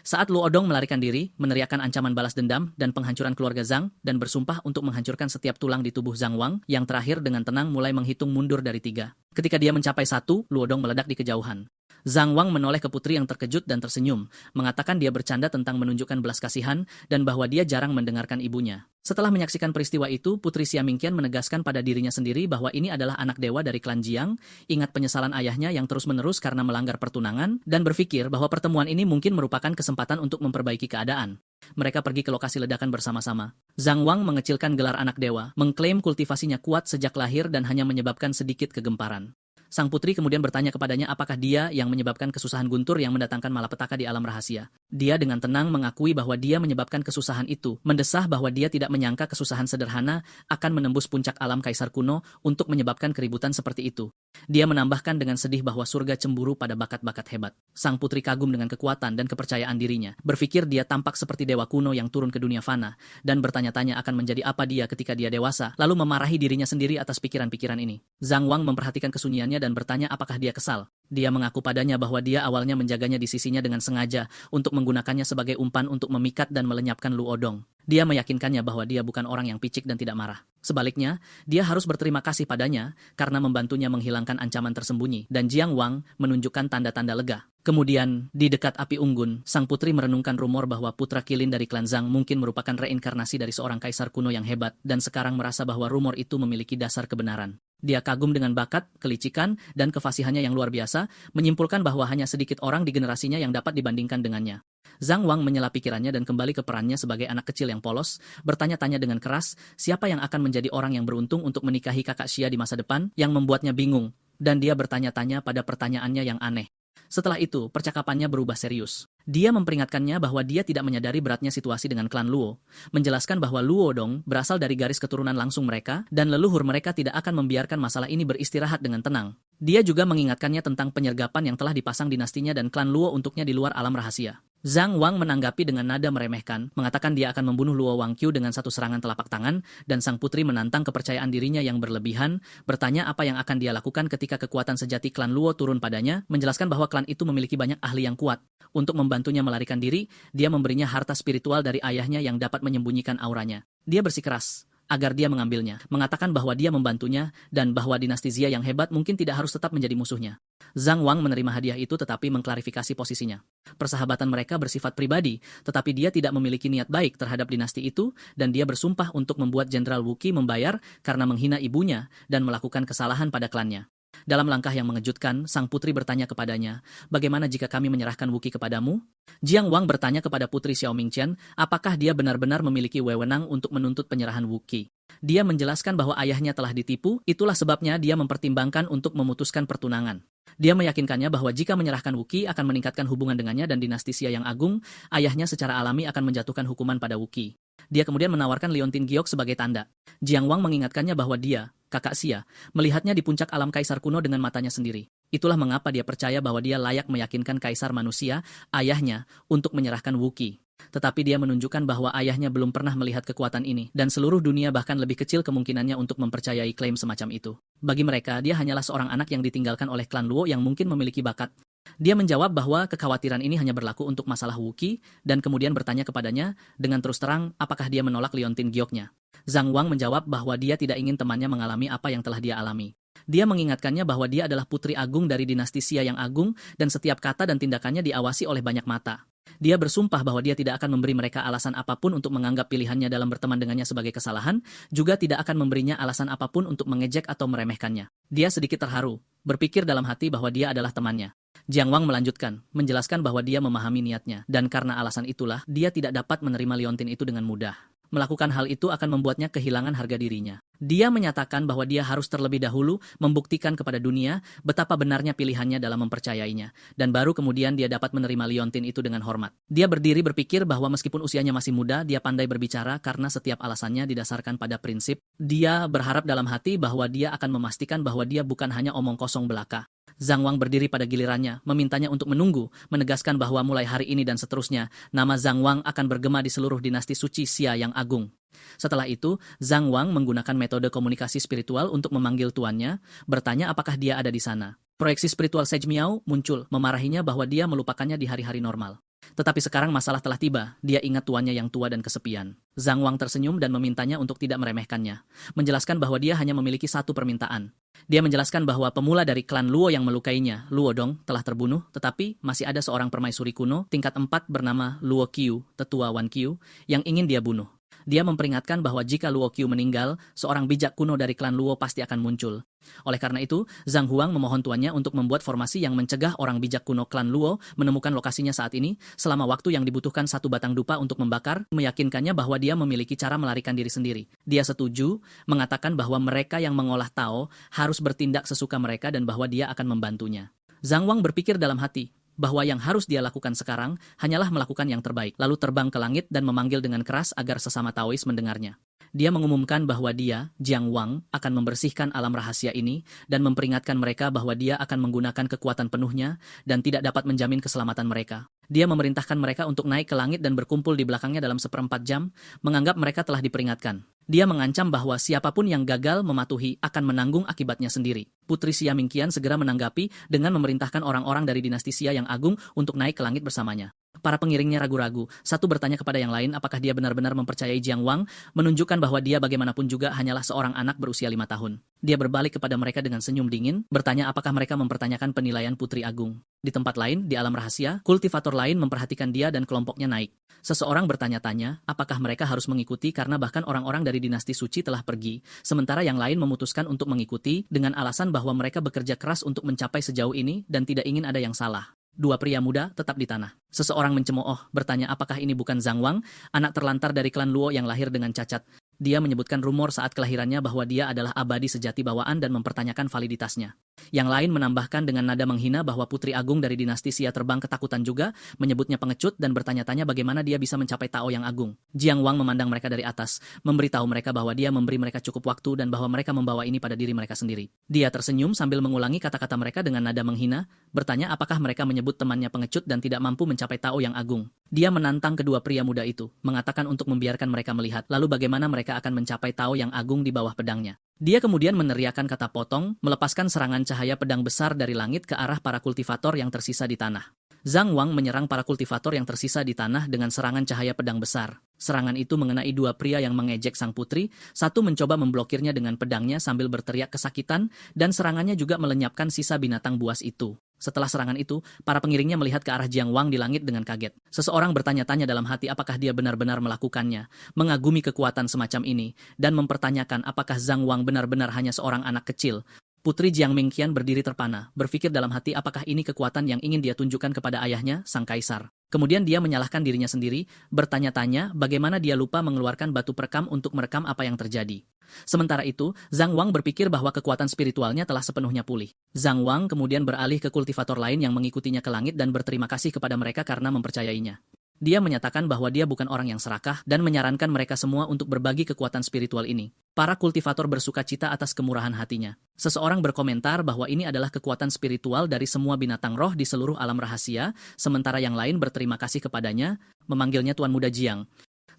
Saat Luodong melarikan diri, meneriakkan ancaman balas dendam dan penghancuran keluarga Zhang, dan bersumpah untuk menghancurkan setiap tulang di tubuh Zhang Wang, yang terakhir dengan tenang mulai menghitung mundur dari 3. Ketika dia mencapai 1, Luodong meledak di kejauhan. Zhang Wang menoleh ke putri yang terkejut dan tersenyum, mengatakan dia bercanda tentang menunjukkan belas kasihan dan bahwa dia jarang mendengarkan ibunya. Setelah menyaksikan peristiwa itu, Putri Xia Mingqian menegaskan pada dirinya sendiri bahwa ini adalah anak dewa dari klan Jiang, ingat penyesalan ayahnya yang terus-menerus karena melanggar pertunangan, dan berpikir bahwa pertemuan ini mungkin merupakan kesempatan untuk memperbaiki keadaan. Mereka pergi ke lokasi ledakan bersama-sama. Zhang Wang mengecilkan gelar anak dewa, mengklaim kultivasinya kuat sejak lahir dan hanya menyebabkan sedikit kegemparan. Sang putri kemudian bertanya kepadanya apakah dia yang menyebabkan kesusahan guntur yang mendatangkan malapetaka di alam rahasia. Dia dengan tenang mengakui bahwa dia menyebabkan kesusahan itu, mendesah bahwa dia tidak menyangka kesusahan sederhana akan menembus puncak alam kaisar kuno untuk menyebabkan keributan seperti itu. Dia menambahkan dengan sedih bahwa surga cemburu pada bakat-bakat hebat. Sang putri kagum dengan kekuatan dan kepercayaan dirinya, berpikir dia tampak seperti dewa kuno yang turun ke dunia fana, dan bertanya-tanya akan menjadi apa dia ketika dia dewasa, lalu memarahi dirinya sendiri atas pikiran-pikiran ini. Zhang Wang memperhatikan kesunyiannya dan bertanya apakah dia kesal. Dia mengaku padanya bahwa dia awalnya menjaganya di sisinya dengan sengaja untuk menggunakannya sebagai umpan untuk memikat dan melenyapkan Luodong. Dia meyakinkannya bahwa dia bukan orang yang picik dan tidak marah. Sebaliknya, dia harus berterima kasih padanya karena membantunya menghilangkan ancaman tersembunyi, dan Jiang Wang menunjukkan tanda-tanda lega. Kemudian, di dekat api unggun, sang putri merenungkan rumor bahwa putra kilin dari klan Zhang mungkin merupakan reinkarnasi dari seorang kaisar kuno yang hebat, dan sekarang merasa bahwa rumor itu memiliki dasar kebenaran. Dia kagum dengan bakat, kelicikan, dan kefasihannya yang luar biasa, menyimpulkan bahwa hanya sedikit orang di generasinya yang dapat dibandingkan dengannya. Zhang Wang menyela pikirannya dan kembali ke perannya sebagai anak kecil yang polos, bertanya-tanya dengan keras, siapa yang akan menjadi orang yang beruntung untuk menikahi kakak Xia di masa depan, yang membuatnya bingung, dan dia bertanya-tanya pada pertanyaannya yang aneh. Setelah itu, percakapannya berubah serius. Dia memperingatkannya bahwa dia tidak menyadari beratnya situasi dengan klan Luo, menjelaskan bahwa Luo Dong berasal dari garis keturunan langsung mereka, dan leluhur mereka tidak akan membiarkan masalah ini beristirahat dengan tenang. Dia juga mengingatkannya tentang penyergapan yang telah dipasang dinastinya dan klan Luo untuknya di luar alam rahasia. Zhang Wang menanggapi dengan nada meremehkan, mengatakan dia akan membunuh Luo Wangqiu dengan satu serangan telapak tangan, dan sang putri menantang kepercayaan dirinya yang berlebihan, bertanya apa yang akan dia lakukan ketika kekuatan sejati klan Luo turun padanya, menjelaskan bahwa klan itu memiliki banyak ahli yang kuat. Untuk membantunya melarikan diri, dia memberinya harta spiritual dari ayahnya yang dapat menyembunyikan auranya. Dia bersikeras agar dia mengambilnya, mengatakan bahwa dia membantunya, dan bahwa dinasti Xia yang hebat mungkin tidak harus tetap menjadi musuhnya. Zhang Wang menerima hadiah itu tetapi mengklarifikasi posisinya. Persahabatan mereka bersifat pribadi, tetapi dia tidak memiliki niat baik terhadap dinasti itu, dan dia bersumpah untuk membuat Jenderal Wu Qi membayar karena menghina ibunya dan melakukan kesalahan pada klannya. Dalam langkah yang mengejutkan, sang putri bertanya kepadanya, bagaimana jika kami menyerahkan Wu Qi kepadamu? Jiang Wang bertanya kepada putri Xiao Mingqian, apakah dia benar-benar memiliki wewenang untuk menuntut penyerahan Wu Qi. Dia menjelaskan bahwa ayahnya telah ditipu, itulah sebabnya dia mempertimbangkan untuk memutuskan pertunangan. Dia meyakinkannya bahwa jika menyerahkan Wu Qi akan meningkatkan hubungan dengannya dan dinasti Xia yang agung, ayahnya secara alami akan menjatuhkan hukuman pada Wu Qi. Dia kemudian menawarkan Liontin Giok sebagai tanda. Jiang Wang mengingatkannya bahwa dia, kakak Xia, melihatnya di puncak alam kaisar kuno dengan matanya sendiri. Itulah mengapa dia percaya bahwa dia layak meyakinkan kaisar manusia, ayahnya, untuk menyerahkan Wu Qi. Tetapi dia menunjukkan bahwa ayahnya belum pernah melihat kekuatan ini, dan seluruh dunia bahkan lebih kecil kemungkinannya untuk mempercayai klaim semacam itu. Bagi mereka, dia hanyalah seorang anak yang ditinggalkan oleh klan Luo yang mungkin memiliki bakat. Dia menjawab bahwa kekhawatiran ini hanya berlaku untuk masalah Wu Qi, dan kemudian bertanya kepadanya, dengan terus terang, apakah dia menolak Liontin Gioknya. Zhang Wang menjawab bahwa dia tidak ingin temannya mengalami apa yang telah dia alami. Dia mengingatkannya bahwa dia adalah putri agung dari dinasti Xia yang agung, dan setiap kata dan tindakannya diawasi oleh banyak mata. Dia bersumpah bahwa dia tidak akan memberi mereka alasan apapun untuk menganggap pilihannya dalam berteman dengannya sebagai kesalahan, juga tidak akan memberinya alasan apapun untuk mengejek atau meremehkannya. Dia sedikit terharu, berpikir dalam hati bahwa dia adalah temannya. Jiang Wang melanjutkan, menjelaskan bahwa dia memahami niatnya, dan karena alasan itulah, dia tidak dapat menerima liontin itu dengan mudah. Melakukan hal itu akan membuatnya kehilangan harga dirinya. Dia menyatakan bahwa dia harus terlebih dahulu membuktikan kepada dunia betapa benarnya pilihannya dalam mempercayainya, dan baru kemudian dia dapat menerima liontin itu dengan hormat. Dia berdiri berpikir bahwa meskipun usianya masih muda, dia pandai berbicara karena setiap alasannya didasarkan pada prinsip. Dia berharap dalam hati bahwa dia akan memastikan bahwa dia bukan hanya omong kosong belaka. Zhang Wang berdiri pada gilirannya, memintanya untuk menunggu, menegaskan bahwa mulai hari ini dan seterusnya, nama Zhang Wang akan bergema di seluruh dinasti suci Xia yang agung. Setelah itu, Zhang Wang menggunakan metode komunikasi spiritual untuk memanggil tuannya, bertanya apakah dia ada di sana. Proyeksi spiritual Sage Miao muncul, memarahinya bahwa dia melupakannya di hari-hari normal. Tetapi sekarang masalah telah tiba, dia ingat tuannya yang tua dan kesepian. Zhang Wang tersenyum dan memintanya untuk tidak meremehkannya, menjelaskan bahwa dia hanya memiliki satu permintaan. Dia menjelaskan bahwa pemula dari klan Luo yang melukainya, Luo Dong, telah terbunuh, tetapi masih ada seorang permaisuri kuno, tingkat 4 bernama Luo Qiu, tetua Wan Qiu, yang ingin dia bunuh. Dia memperingatkan bahwa jika Luo Qiu meninggal, seorang bijak kuno dari klan Luo pasti akan muncul. Oleh karena itu, Zhang Huang memohon tuannya untuk membuat formasi yang mencegah orang bijak kuno klan Luo menemukan lokasinya saat ini, selama waktu yang dibutuhkan satu batang dupa untuk membakar, meyakinkannya bahwa dia memiliki cara melarikan diri sendiri. Dia setuju, mengatakan bahwa mereka yang mengolah Tao harus bertindak sesuka mereka dan bahwa dia akan membantunya. Zhang Wang berpikir dalam hati, bahwa yang harus dia lakukan sekarang hanyalah melakukan yang terbaik, lalu terbang ke langit dan memanggil dengan keras agar sesama Taois mendengarnya. Dia mengumumkan bahwa dia, Jiang Wang, akan membersihkan alam rahasia ini dan memperingatkan mereka bahwa dia akan menggunakan kekuatan penuhnya dan tidak dapat menjamin keselamatan mereka. Dia memerintahkan mereka untuk naik ke langit dan berkumpul di belakangnya dalam 1/4 jam, menganggap mereka telah diperingatkan. Dia mengancam bahwa siapapun yang gagal mematuhi akan menanggung akibatnya sendiri. Putri Xia Mingqian segera menanggapi dengan memerintahkan orang-orang dari dinasti Xia yang agung untuk naik ke langit bersamanya. Para pengiringnya ragu-ragu, satu bertanya kepada yang lain apakah dia benar-benar mempercayai Jiang Wang, menunjukkan bahwa dia bagaimanapun juga hanyalah seorang anak berusia 5 tahun. Dia berbalik kepada mereka dengan senyum dingin, bertanya apakah mereka mempertanyakan penilaian Putri Agung. Di tempat lain, di alam rahasia, kultivator lain memperhatikan dia dan kelompoknya naik. Seseorang bertanya-tanya, apakah mereka harus mengikuti karena bahkan orang-orang dari dinasti suci telah pergi, sementara yang lain memutuskan untuk mengikuti dengan alasan bahwa mereka bekerja keras untuk mencapai sejauh ini dan tidak ingin ada yang salah. Dua pria muda tetap di tanah. Seseorang mencemooh, bertanya apakah ini bukan Zhang Wang, anak terlantar dari klan Luo yang lahir dengan cacat. Dia menyebutkan rumor saat kelahirannya bahwa dia adalah abadi sejati bawaan dan mempertanyakan validitasnya. Yang lain menambahkan dengan nada menghina bahwa Putri Agung dari dinasti Xia terbang ketakutan juga, menyebutnya pengecut dan bertanya-tanya bagaimana dia bisa mencapai Tao yang agung. Jiang Wang memandang mereka dari atas, memberitahu mereka bahwa dia memberi mereka cukup waktu dan bahwa mereka membawa ini pada diri mereka sendiri. Dia tersenyum sambil mengulangi kata-kata mereka dengan nada menghina, bertanya apakah mereka menyebut temannya pengecut dan tidak mampu mencapai Tao yang agung. Dia menantang kedua pria muda itu, mengatakan untuk membiarkan mereka melihat, lalu bagaimana mereka akan mencapai Tao yang agung di bawah pedangnya. Dia kemudian meneriakkan kata potong, melepaskan serangan cahaya pedang besar dari langit ke arah para kultivator yang tersisa di tanah. Zhang Wang menyerang para kultivator yang tersisa di tanah dengan serangan cahaya pedang besar. Serangan itu mengenai dua pria yang mengejek sang putri, satu mencoba memblokirnya dengan pedangnya sambil berteriak kesakitan, dan serangannya juga melenyapkan sisa binatang buas itu. Setelah serangan itu, para pengiringnya melihat ke arah Jiang Wang di langit dengan kaget. Seseorang bertanya-tanya dalam hati apakah dia benar-benar melakukannya, mengagumi kekuatan semacam ini, dan mempertanyakan apakah Zhang Wang benar-benar hanya seorang anak kecil. Putri Jiang Mingqian berdiri terpana, berpikir dalam hati apakah ini kekuatan yang ingin dia tunjukkan kepada ayahnya, sang kaisar. Kemudian dia menyalahkan dirinya sendiri, bertanya-tanya bagaimana dia lupa mengeluarkan batu perekam untuk merekam apa yang terjadi. Sementara itu, Zhang Wang berpikir bahwa kekuatan spiritualnya telah sepenuhnya pulih. Zhang Wang kemudian beralih ke kultivator lain yang mengikutinya ke langit dan berterima kasih kepada mereka karena mempercayainya. Dia menyatakan bahwa dia bukan orang yang serakah dan menyarankan mereka semua untuk berbagi kekuatan spiritual ini. Para kultivator bersuka cita atas kemurahan hatinya. Seseorang berkomentar bahwa ini adalah kekuatan spiritual dari semua binatang roh di seluruh alam rahasia, sementara yang lain berterima kasih kepadanya, memanggilnya Tuan Muda Jiang.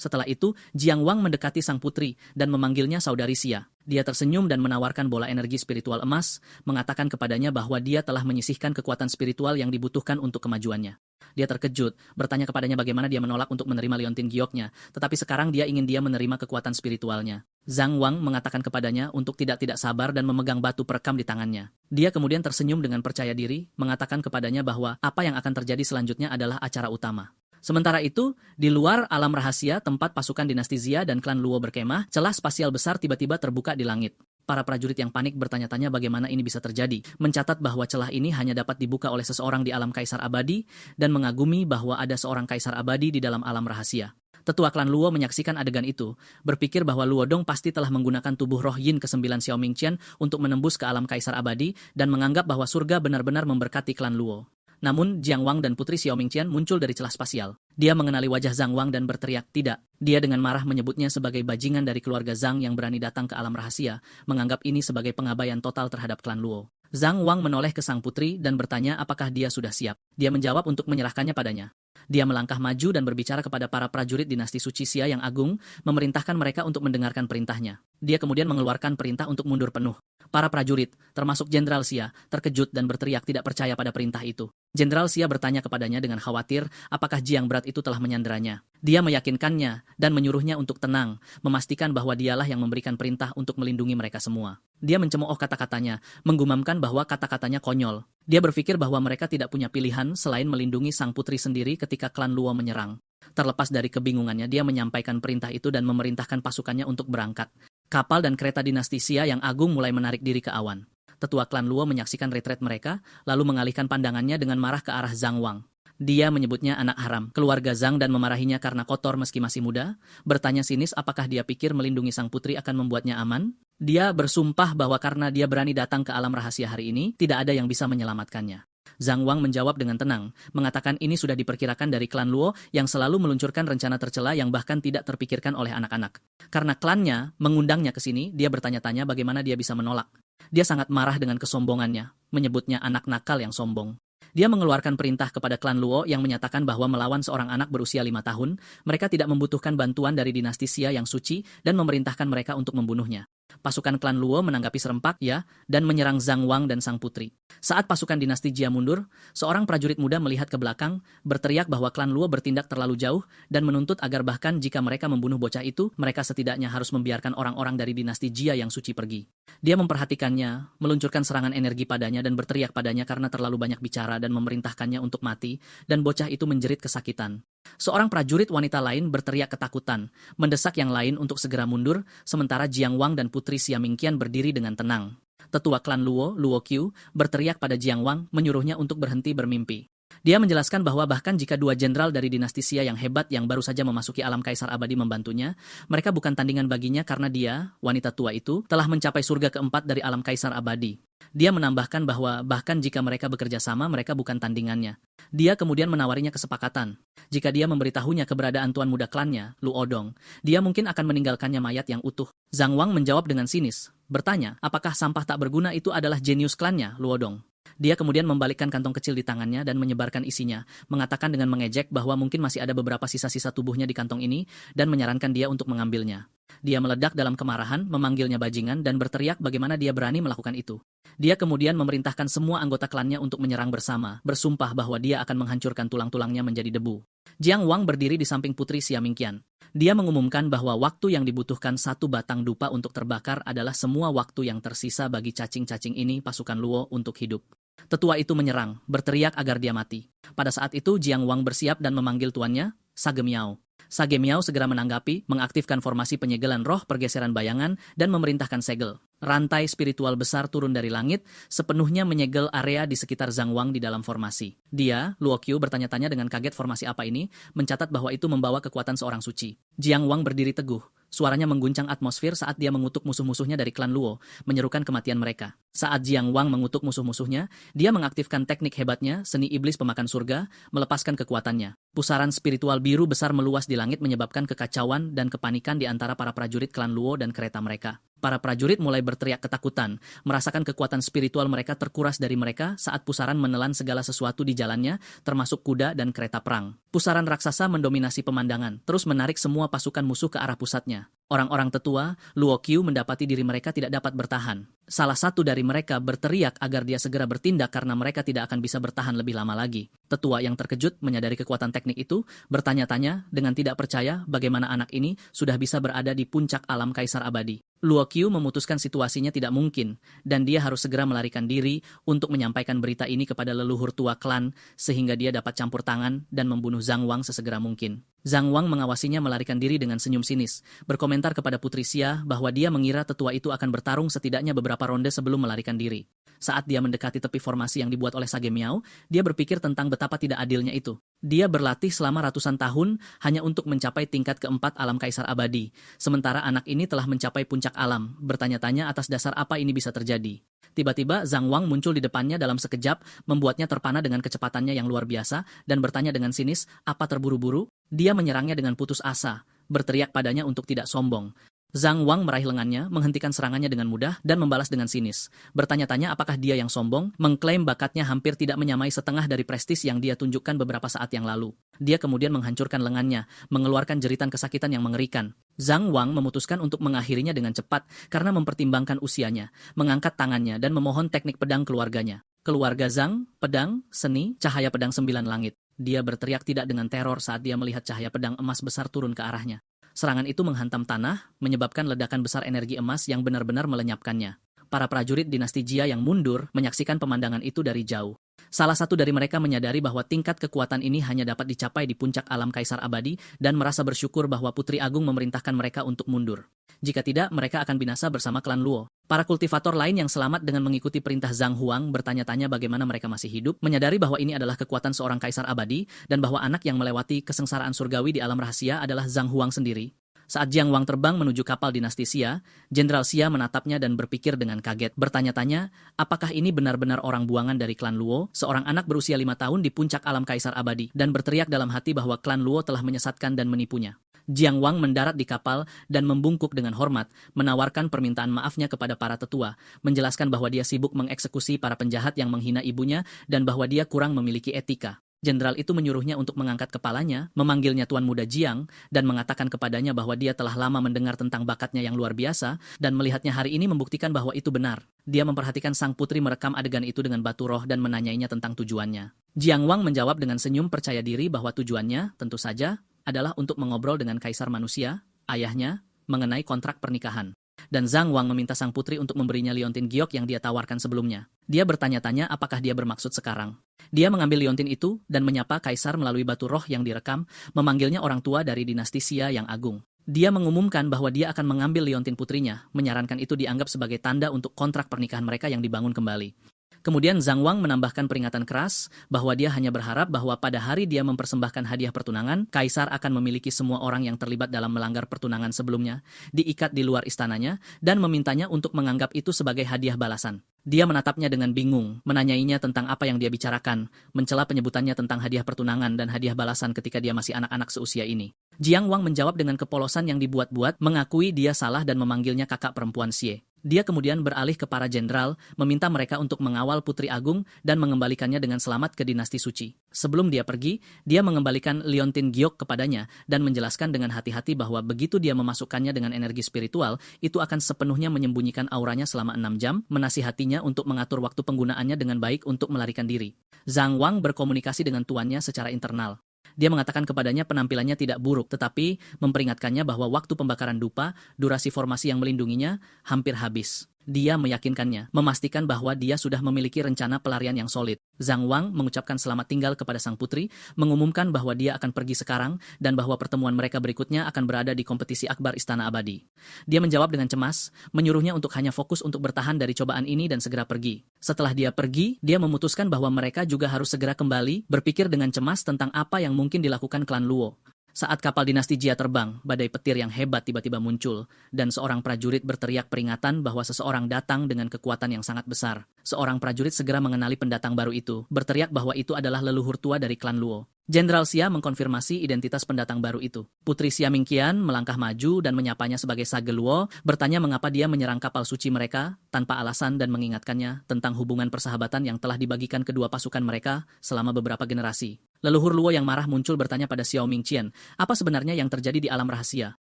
Setelah itu, Jiang Wang mendekati sang putri dan memanggilnya saudari Xia. Dia tersenyum dan menawarkan bola energi spiritual emas, mengatakan kepadanya bahwa dia telah menyisihkan kekuatan spiritual yang dibutuhkan untuk kemajuannya. Dia terkejut, bertanya kepadanya bagaimana dia menolak untuk menerima liontin gioknya, tetapi sekarang dia ingin dia menerima kekuatan spiritualnya. Zhang Wang mengatakan kepadanya untuk tidak sabar dan memegang batu perekam di tangannya. Dia kemudian tersenyum dengan percaya diri, mengatakan kepadanya bahwa apa yang akan terjadi selanjutnya adalah acara utama. Sementara itu, di luar alam rahasia tempat pasukan dinasti Xia dan klan Luo berkemah, celah spasial besar tiba-tiba terbuka di langit. Para prajurit yang panik bertanya-tanya bagaimana ini bisa terjadi, mencatat bahwa celah ini hanya dapat dibuka oleh seseorang di alam kaisar abadi, dan mengagumi bahwa ada seorang kaisar abadi di dalam alam rahasia. Tetua klan Luo menyaksikan adegan itu, berpikir bahwa Luo Dong pasti telah menggunakan tubuh roh Yin ke-9 Xiao Mingqian untuk menembus ke alam kaisar abadi, dan menganggap bahwa surga benar-benar memberkati klan Luo. Namun, Jiang Wang dan Putri Xiao Mingqian muncul dari celah spasial. Dia mengenali wajah Zhang Wang dan berteriak, tidak. Dia dengan marah menyebutnya sebagai bajingan dari keluarga Zhang yang berani datang ke alam rahasia, menganggap ini sebagai pengabaian total terhadap klan Luo. Zhang Wang menoleh ke sang putri dan bertanya apakah dia sudah siap. Dia menjawab untuk menyerahkannya padanya. Dia melangkah maju dan berbicara kepada para prajurit dinasti suci Xia yang agung, memerintahkan mereka untuk mendengarkan perintahnya. Dia kemudian mengeluarkan perintah untuk mundur penuh. Para prajurit, termasuk Jenderal Xia, terkejut dan berteriak tidak percaya pada perintah itu. Jenderal Xia bertanya kepadanya dengan khawatir apakah Jiang Berat itu telah menyanderanya. Dia meyakinkannya dan menyuruhnya untuk tenang, memastikan bahwa dialah yang memberikan perintah untuk melindungi mereka semua. Dia mencemooh kata-katanya, menggumamkan bahwa kata-katanya konyol. Dia berpikir bahwa mereka tidak punya pilihan selain melindungi sang putri sendiri ketika klan Luo menyerang. Terlepas dari kebingungannya, dia menyampaikan perintah itu dan memerintahkan pasukannya untuk berangkat. Kapal dan kereta dinasti Xia yang agung mulai menarik diri ke awan. Tetua klan Luo menyaksikan retret mereka, lalu mengalihkan pandangannya dengan marah ke arah Zhang Wang. Dia menyebutnya anak haram, keluarga Zhang dan memarahinya karena kotor meski masih muda, bertanya sinis apakah dia pikir melindungi sang putri akan membuatnya aman. Dia bersumpah bahwa karena dia berani datang ke alam rahasia hari ini, tidak ada yang bisa menyelamatkannya. Zhang Wang menjawab dengan tenang, mengatakan ini sudah diperkirakan dari klan Luo yang selalu meluncurkan rencana tercela yang bahkan tidak terpikirkan oleh anak-anak. Karena klannya mengundangnya ke sini, dia bertanya-tanya bagaimana dia bisa menolak. Dia sangat marah dengan kesombongannya, menyebutnya anak nakal yang sombong. Dia mengeluarkan perintah kepada klan Luo yang menyatakan bahwa melawan seorang anak berusia 5 tahun, mereka tidak membutuhkan bantuan dari dinasti Xia yang suci dan memerintahkan mereka untuk membunuhnya. Pasukan klan Luo menanggapi serempak, ya, dan menyerang Zhang Wang dan sang putri. Saat pasukan dinasti Jia mundur, seorang prajurit muda melihat ke belakang, berteriak bahwa klan Luo bertindak terlalu jauh, dan menuntut agar bahkan jika mereka membunuh bocah itu, mereka setidaknya harus membiarkan orang-orang dari dinasti Jia yang suci pergi. Dia memperhatikannya, meluncurkan serangan energi padanya dan berteriak padanya karena terlalu banyak bicara dan memerintahkannya untuk mati, dan bocah itu menjerit kesakitan. Seorang prajurit wanita lain berteriak ketakutan, mendesak yang lain untuk segera mundur, sementara Jiang Wang dan Putri Xia Mingqian berdiri dengan tenang. Tetua klan Luo, Luo Qiu, berteriak pada Jiang Wang, menyuruhnya untuk berhenti bermimpi. Dia menjelaskan bahwa bahkan jika dua jenderal dari dinasti Xia yang hebat yang baru saja memasuki alam kaisar abadi membantunya, mereka bukan tandingan baginya karena dia, wanita tua itu, telah mencapai surga keempat dari alam kaisar abadi. Dia menambahkan bahwa bahkan jika mereka bekerja sama, mereka bukan tandingannya. Dia kemudian menawarinya kesepakatan. Jika dia memberitahunya keberadaan tuan muda klannya, Lu Odong, dia mungkin akan meninggalkannya mayat yang utuh. Zhang Wang menjawab dengan sinis, bertanya, apakah sampah tak berguna itu adalah jenius klannya, Lu Odong? Dia kemudian membalikkan kantong kecil di tangannya dan menyebarkan isinya, mengatakan dengan mengejek bahwa mungkin masih ada beberapa sisa-sisa tubuhnya di kantong ini, dan menyarankan dia untuk mengambilnya. Dia meledak dalam kemarahan, memanggilnya bajingan, dan berteriak bagaimana dia berani melakukan itu. Dia kemudian memerintahkan semua anggota klannya untuk menyerang bersama, bersumpah bahwa dia akan menghancurkan tulang-tulangnya menjadi debu. Jiang Wang berdiri di samping putri Xia Mingqian. Dia mengumumkan bahwa waktu yang dibutuhkan satu batang dupa untuk terbakar adalah semua waktu yang tersisa bagi cacing-cacing ini pasukan Luo untuk hidup. Tetua itu menyerang, berteriak agar dia mati. Pada saat itu Jiang Wang bersiap dan memanggil tuannya, Sage Miao. Sage Miao segera menanggapi, mengaktifkan formasi penyegelan roh pergeseran bayangan, dan memerintahkan segel. Rantai spiritual besar turun dari langit, sepenuhnya menyegel area di sekitar Zhang Wang di dalam formasi. Dia, Luo Qiu bertanya-tanya dengan kaget formasi apa ini, mencatat bahwa itu membawa kekuatan seorang suci. Jiang Wang berdiri teguh. Suaranya mengguncang atmosfer saat dia mengutuk musuh-musuhnya dari klan Luo, menyerukan kematian mereka. Saat Jiang Wang mengutuk musuh-musuhnya, dia mengaktifkan teknik hebatnya, seni iblis pemakan surga, melepaskan kekuatannya. Pusaran spiritual biru besar meluas di langit menyebabkan kekacauan dan kepanikan di antara para prajurit klan Luo dan kereta mereka. Para prajurit mulai berteriak ketakutan, merasakan kekuatan spiritual mereka terkuras dari mereka saat pusaran menelan segala sesuatu di jalannya, termasuk kuda dan kereta perang. Pusaran raksasa mendominasi pemandangan, terus menarik semua pasukan musuh ke arah pusatnya. Orang-orang tetua, Luo Qiu mendapati diri mereka tidak dapat bertahan. Salah satu dari mereka berteriak agar dia segera bertindak karena mereka tidak akan bisa bertahan lebih lama lagi. Tetua yang terkejut menyadari kekuatan teknik itu, bertanya-tanya dengan tidak percaya bagaimana anak ini sudah bisa berada di puncak alam kaisar abadi. Luo Qiu memutuskan situasinya tidak mungkin, dan dia harus segera melarikan diri untuk menyampaikan berita ini kepada leluhur tua klan, sehingga dia dapat campur tangan dan membunuh Zhang Wang sesegera mungkin. Zhang Wang mengawasinya melarikan diri dengan senyum sinis, berkomentar kepada Putri Xia bahwa dia mengira tetua itu akan bertarung setidaknya beberapa ronde sebelum melarikan diri. Saat dia mendekati tepi formasi yang dibuat oleh Sage Miao, dia berpikir tentang betapa tidak adilnya itu. Dia berlatih selama ratusan tahun hanya untuk mencapai tingkat keempat alam kaisar abadi, sementara anak ini telah mencapai puncak alam, bertanya-tanya atas dasar apa ini bisa terjadi. Tiba-tiba Zhang Wang muncul di depannya dalam sekejap, membuatnya terpana dengan kecepatannya yang luar biasa, dan bertanya dengan sinis, apa terburu-buru? Dia menyerangnya dengan putus asa, berteriak padanya untuk tidak sombong. Zhang Wang meraih lengannya, menghentikan serangannya dengan mudah, dan membalas dengan sinis. Bertanya-tanya apakah dia yang sombong, mengklaim bakatnya hampir tidak menyamai setengah dari prestis yang dia tunjukkan beberapa saat yang lalu. Dia kemudian menghancurkan lengannya, mengeluarkan jeritan kesakitan yang mengerikan. Zhang Wang memutuskan untuk mengakhirinya dengan cepat karena mempertimbangkan usianya, mengangkat tangannya dan memohon teknik pedang keluarganya. Keluarga Zhang, pedang, seni, cahaya pedang 9 langit. Dia berteriak tidak dengan teror saat dia melihat cahaya pedang emas besar turun ke arahnya. Serangan itu menghantam tanah, menyebabkan ledakan besar energi emas yang benar-benar melenyapkannya. Para prajurit dinasti Jia yang mundur menyaksikan pemandangan itu dari jauh. Salah satu dari mereka menyadari bahwa tingkat kekuatan ini hanya dapat dicapai di puncak alam kaisar abadi dan merasa bersyukur bahwa Putri Agung memerintahkan mereka untuk mundur. Jika tidak, mereka akan binasa bersama klan Luo. Para kultivator lain yang selamat dengan mengikuti perintah Zhang Huang bertanya-tanya bagaimana mereka masih hidup, menyadari bahwa ini adalah kekuatan seorang kaisar abadi dan bahwa anak yang melewati kesengsaraan surgawi di alam rahasia adalah Zhang Huang sendiri. Saat Jiang Wang terbang menuju kapal dinasti Xia, Jenderal Xia menatapnya dan berpikir dengan kaget, bertanya-tanya, apakah ini benar-benar orang buangan dari klan Luo, seorang anak berusia 5 tahun di puncak alam kaisar abadi, dan berteriak dalam hati bahwa klan Luo telah menyesatkan dan menipunya. Jiang Wang mendarat di kapal dan membungkuk dengan hormat, menawarkan permintaan maafnya kepada para tetua, menjelaskan bahwa dia sibuk mengeksekusi para penjahat yang menghina ibunya dan bahwa dia kurang memiliki etika. Jenderal itu menyuruhnya untuk mengangkat kepalanya, memanggilnya Tuan Muda Jiang, dan mengatakan kepadanya bahwa dia telah lama mendengar tentang bakatnya yang luar biasa, dan melihatnya hari ini membuktikan bahwa itu benar. Dia memperhatikan sang putri merekam adegan itu dengan batu roh dan menanyainya tentang tujuannya. Jiang Wang menjawab dengan senyum percaya diri bahwa tujuannya, tentu saja, adalah untuk mengobrol dengan kaisar manusia, ayahnya, mengenai kontrak pernikahan. Dan Zhang Wang meminta sang putri untuk memberinya liontin giok yang dia tawarkan sebelumnya. Dia bertanya-tanya apakah dia bermaksud sekarang. Dia mengambil liontin itu dan menyapa kaisar melalui batu roh yang direkam, memanggilnya orang tua dari dinasti Xia yang agung. Dia mengumumkan bahwa dia akan mengambil liontin putrinya, menyarankan itu dianggap sebagai tanda untuk kontrak pernikahan mereka yang dibangun kembali. Kemudian Zhang Wang menambahkan peringatan keras bahwa dia hanya berharap bahwa pada hari dia mempersembahkan hadiah pertunangan, Kaisar akan memiliki semua orang yang terlibat dalam melanggar pertunangan sebelumnya, diikat di luar istananya, dan memintanya untuk menganggap itu sebagai hadiah balasan. Dia menatapnya dengan bingung, menanyainya tentang apa yang dia bicarakan, mencela penyebutannya tentang hadiah pertunangan dan hadiah balasan ketika dia masih anak-anak seusia ini. Jiang Wang menjawab dengan kepolosan yang dibuat-buat, mengakui dia salah dan memanggilnya kakak perempuan Xie. Dia kemudian beralih ke para jenderal, meminta mereka untuk mengawal Putri Agung dan mengembalikannya dengan selamat ke dinasti suci. Sebelum dia pergi, dia mengembalikan Liontin Giok kepadanya dan menjelaskan dengan hati-hati bahwa begitu dia memasukkannya dengan energi spiritual, itu akan sepenuhnya menyembunyikan auranya selama 6 jam, menasihatinya untuk mengatur waktu penggunaannya dengan baik untuk melarikan diri. Zhang Wang berkomunikasi dengan tuannya secara internal. Dia mengatakan kepadanya penampilannya tidak buruk, tetapi memperingatkannya bahwa waktu pembakaran dupa, durasi formasi yang melindunginya, hampir habis. Dia meyakinkannya, memastikan bahwa dia sudah memiliki rencana pelarian yang solid. Zhang Wang mengucapkan selamat tinggal kepada sang putri, mengumumkan bahwa dia akan pergi sekarang, dan bahwa pertemuan mereka berikutnya akan berada di kompetisi akbar Istana Abadi. Dia menjawab dengan cemas, menyuruhnya untuk hanya fokus untuk bertahan dari cobaan ini dan segera pergi. Setelah dia pergi, dia memutuskan bahwa mereka juga harus segera kembali, berpikir dengan cemas tentang apa yang mungkin dilakukan klan Luo. Saat kapal dinasti Jia terbang, badai petir yang hebat tiba-tiba muncul, dan seorang prajurit berteriak peringatan bahwa seseorang datang dengan kekuatan yang sangat besar. Seorang prajurit segera mengenali pendatang baru itu, berteriak bahwa itu adalah leluhur tua dari klan Luo. Jenderal Xia mengkonfirmasi identitas pendatang baru itu. Putri Xia Mingqian melangkah maju dan menyapanya sebagai Sage Luo, bertanya mengapa dia menyerang kapal suci mereka tanpa alasan dan mengingatkannya tentang hubungan persahabatan yang telah dibagikan kedua pasukan mereka selama beberapa generasi. Leluhur Luo yang marah muncul bertanya pada Xiao Mingqian, apa sebenarnya yang terjadi di alam rahasia,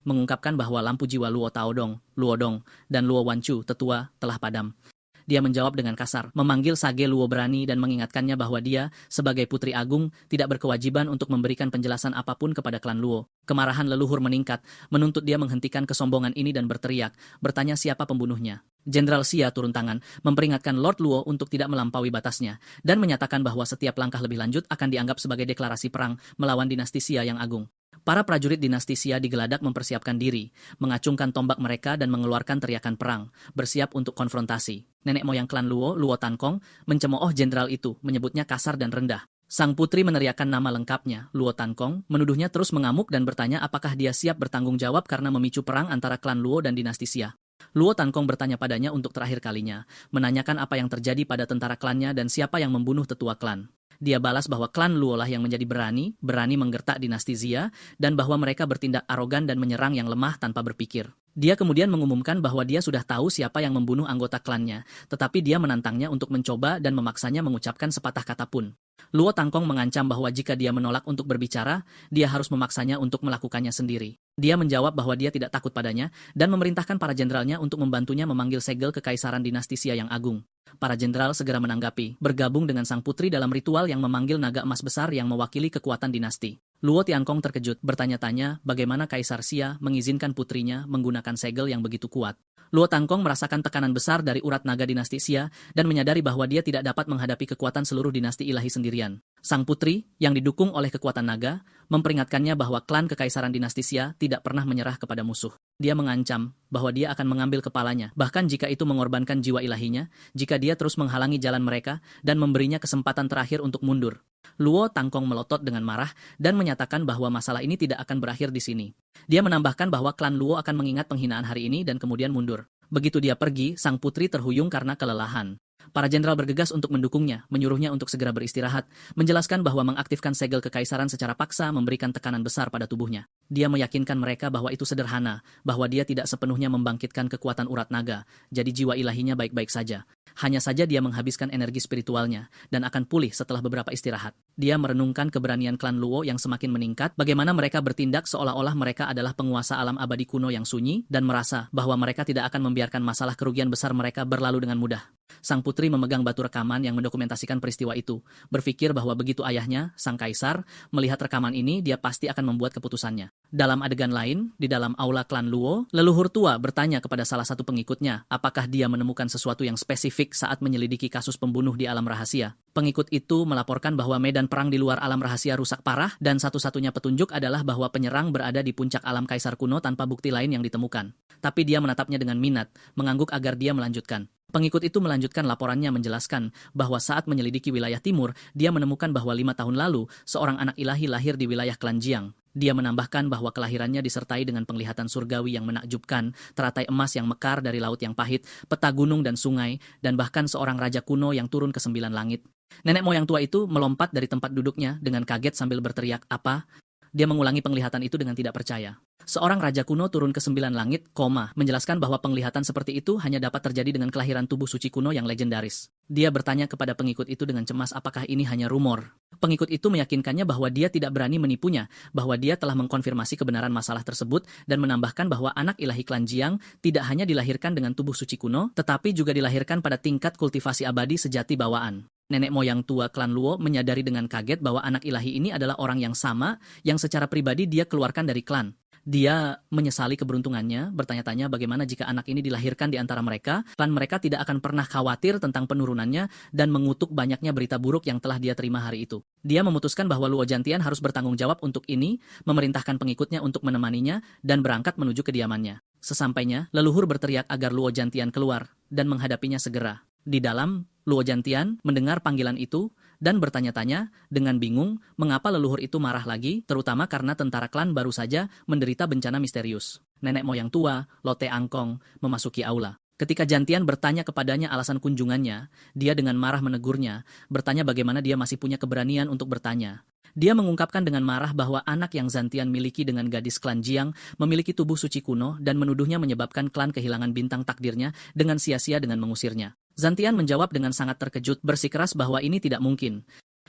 mengungkapkan bahwa lampu jiwa Luo Taodong, Luo Dong, dan Luo Wanchu tetua telah padam. Dia menjawab dengan kasar, memanggil Sage Luo berani dan mengingatkannya bahwa dia, sebagai Putri Agung, tidak berkewajiban untuk memberikan penjelasan apapun kepada klan Luo. Kemarahan leluhur meningkat, menuntut dia menghentikan kesombongan ini dan berteriak, bertanya siapa pembunuhnya. Jenderal Xia turun tangan, memperingatkan Lord Luo untuk tidak melampaui batasnya, dan menyatakan bahwa setiap langkah lebih lanjut akan dianggap sebagai deklarasi perang melawan dinasti Xia yang agung. Para prajurit dinasti Xia digeladak mempersiapkan diri, mengacungkan tombak mereka dan mengeluarkan teriakan perang, bersiap untuk konfrontasi. Nenek moyang klan Luo, Luo Tankong, mencemooh jenderal itu, menyebutnya kasar dan rendah. Sang putri meneriakkan nama lengkapnya, Luo Tankong, menuduhnya terus mengamuk dan bertanya apakah dia siap bertanggung jawab karena memicu perang antara klan Luo dan dinasti Xia. Luo Tankong bertanya padanya untuk terakhir kalinya, menanyakan apa yang terjadi pada tentara klannya dan siapa yang membunuh tetua klan. Dia balas bahwa klan Luo lah yang menjadi berani menggertak dinasti Xia, dan bahwa mereka bertindak arogan dan menyerang yang lemah tanpa berpikir. Dia kemudian mengumumkan bahwa dia sudah tahu siapa yang membunuh anggota klannya, tetapi dia menantangnya untuk mencoba dan memaksanya mengucapkan sepatah kata pun. Luo Tankong mengancam bahwa jika dia menolak untuk berbicara, dia harus memaksanya untuk melakukannya sendiri. Dia menjawab bahwa dia tidak takut padanya, dan memerintahkan para jenderalnya untuk membantunya memanggil segel kekaisaran dinasti Xia yang agung. Para jenderal segera menanggapi, bergabung dengan sang putri dalam ritual yang memanggil naga emas besar yang mewakili kekuatan dinasti. Luo Tiankong terkejut, bertanya-tanya bagaimana Kaisar Xia mengizinkan putrinya menggunakan segel yang begitu kuat. Luo Tankong merasakan tekanan besar dari urat naga dinasti Xia dan menyadari bahwa dia tidak dapat menghadapi kekuatan seluruh dinasti ilahi sendirian. Sang putri, yang didukung oleh kekuatan naga, memperingatkannya bahwa klan kekaisaran dinasti Xia tidak pernah menyerah kepada musuh. Dia mengancam bahwa dia akan mengambil kepalanya, bahkan jika itu mengorbankan jiwa ilahinya, jika dia terus menghalangi jalan mereka dan memberinya kesempatan terakhir untuk mundur. Luo Tankong melotot dengan marah dan menyatakan bahwa masalah ini tidak akan berakhir di sini. Dia menambahkan bahwa klan Luo akan mengingat penghinaan hari ini dan kemudian mundur. Begitu dia pergi, sang putri terhuyung karena kelelahan. Para jenderal bergegas untuk mendukungnya, menyuruhnya untuk segera beristirahat, menjelaskan bahwa mengaktifkan segel kekaisaran secara paksa memberikan tekanan besar pada tubuhnya. Dia meyakinkan mereka bahwa itu sederhana, bahwa dia tidak sepenuhnya membangkitkan kekuatan urat naga, jadi jiwa ilahinya baik-baik saja. Hanya saja dia menghabiskan energi spiritualnya, dan akan pulih setelah beberapa istirahat. Dia merenungkan keberanian klan Luo yang semakin meningkat, bagaimana mereka bertindak seolah-olah mereka adalah penguasa alam abadi kuno yang sunyi, dan merasa bahwa mereka tidak akan membiarkan masalah kerugian besar mereka berlalu dengan mudah. Sang putri memegang batu rekaman yang mendokumentasikan peristiwa itu, berpikir bahwa begitu ayahnya, sang kaisar, melihat rekaman ini, dia pasti akan membuat keputusannya. Dalam adegan lain, di dalam aula klan Luo, leluhur tua bertanya kepada salah satu pengikutnya, apakah dia menemukan sesuatu yang spesifik saat menyelidiki kasus pembunuh di alam rahasia. Pengikut itu melaporkan bahwa medan perang di luar alam rahasia rusak parah, dan satu-satunya petunjuk adalah bahwa penyerang berada di puncak alam kaisar kuno tanpa bukti lain yang ditemukan. Tapi dia menatapnya dengan minat, mengangguk agar dia melanjutkan. Pengikut itu melanjutkan laporannya menjelaskan bahwa saat menyelidiki wilayah timur, dia menemukan bahwa 5 tahun lalu, seorang anak ilahi lahir di wilayah klan Jiang. Dia menambahkan bahwa kelahirannya disertai dengan penglihatan surgawi yang menakjubkan, teratai emas yang mekar dari laut yang pahit, peta gunung dan sungai, dan bahkan seorang raja kuno yang turun ke 9 langit. Nenek moyang tua itu melompat dari tempat duduknya dengan kaget sambil berteriak, "Apa?" Dia mengulangi penglihatan itu dengan tidak percaya. Seorang raja kuno turun ke 9 langit, menjelaskan bahwa penglihatan seperti itu hanya dapat terjadi dengan kelahiran tubuh suci kuno yang legendaris. Dia bertanya kepada pengikut itu dengan cemas apakah ini hanya rumor. Pengikut itu meyakinkannya bahwa dia tidak berani menipunya, bahwa dia telah mengkonfirmasi kebenaran masalah tersebut dan menambahkan bahwa anak ilahi klan Jiang tidak hanya dilahirkan dengan tubuh suci kuno, tetapi juga dilahirkan pada tingkat kultivasi abadi sejati bawaan. Nenek moyang tua klan Luo menyadari dengan kaget bahwa anak ilahi ini adalah orang yang sama yang secara pribadi dia keluarkan dari klan. Dia menyesali keberuntungannya, bertanya-tanya bagaimana jika anak ini dilahirkan di antara mereka, klan mereka tidak akan pernah khawatir tentang penurunannya dan mengutuk banyaknya berita buruk yang telah dia terima hari itu. Dia memutuskan bahwa Luo Jantian harus bertanggung jawab untuk ini, memerintahkan pengikutnya untuk menemaninya, dan berangkat menuju kediamannya. Sesampainya, leluhur berteriak agar Luo Jantian keluar dan menghadapinya segera. Di dalam, Luo Jantian mendengar panggilan itu dan bertanya-tanya dengan bingung mengapa leluhur itu marah lagi, terutama karena tentara klan baru saja menderita bencana misterius. Nenek moyang tua, Lote Angkong, memasuki aula. Ketika Jantian bertanya kepadanya alasan kunjungannya, dia dengan marah menegurnya, bertanya bagaimana dia masih punya keberanian untuk bertanya. Dia mengungkapkan dengan marah bahwa anak yang Zantian miliki dengan gadis klan Jiang memiliki tubuh suci kuno dan menuduhnya menyebabkan klan kehilangan bintang takdirnya dengan sia-sia dengan mengusirnya. Zantian menjawab dengan sangat terkejut, bersikeras bahwa ini tidak mungkin.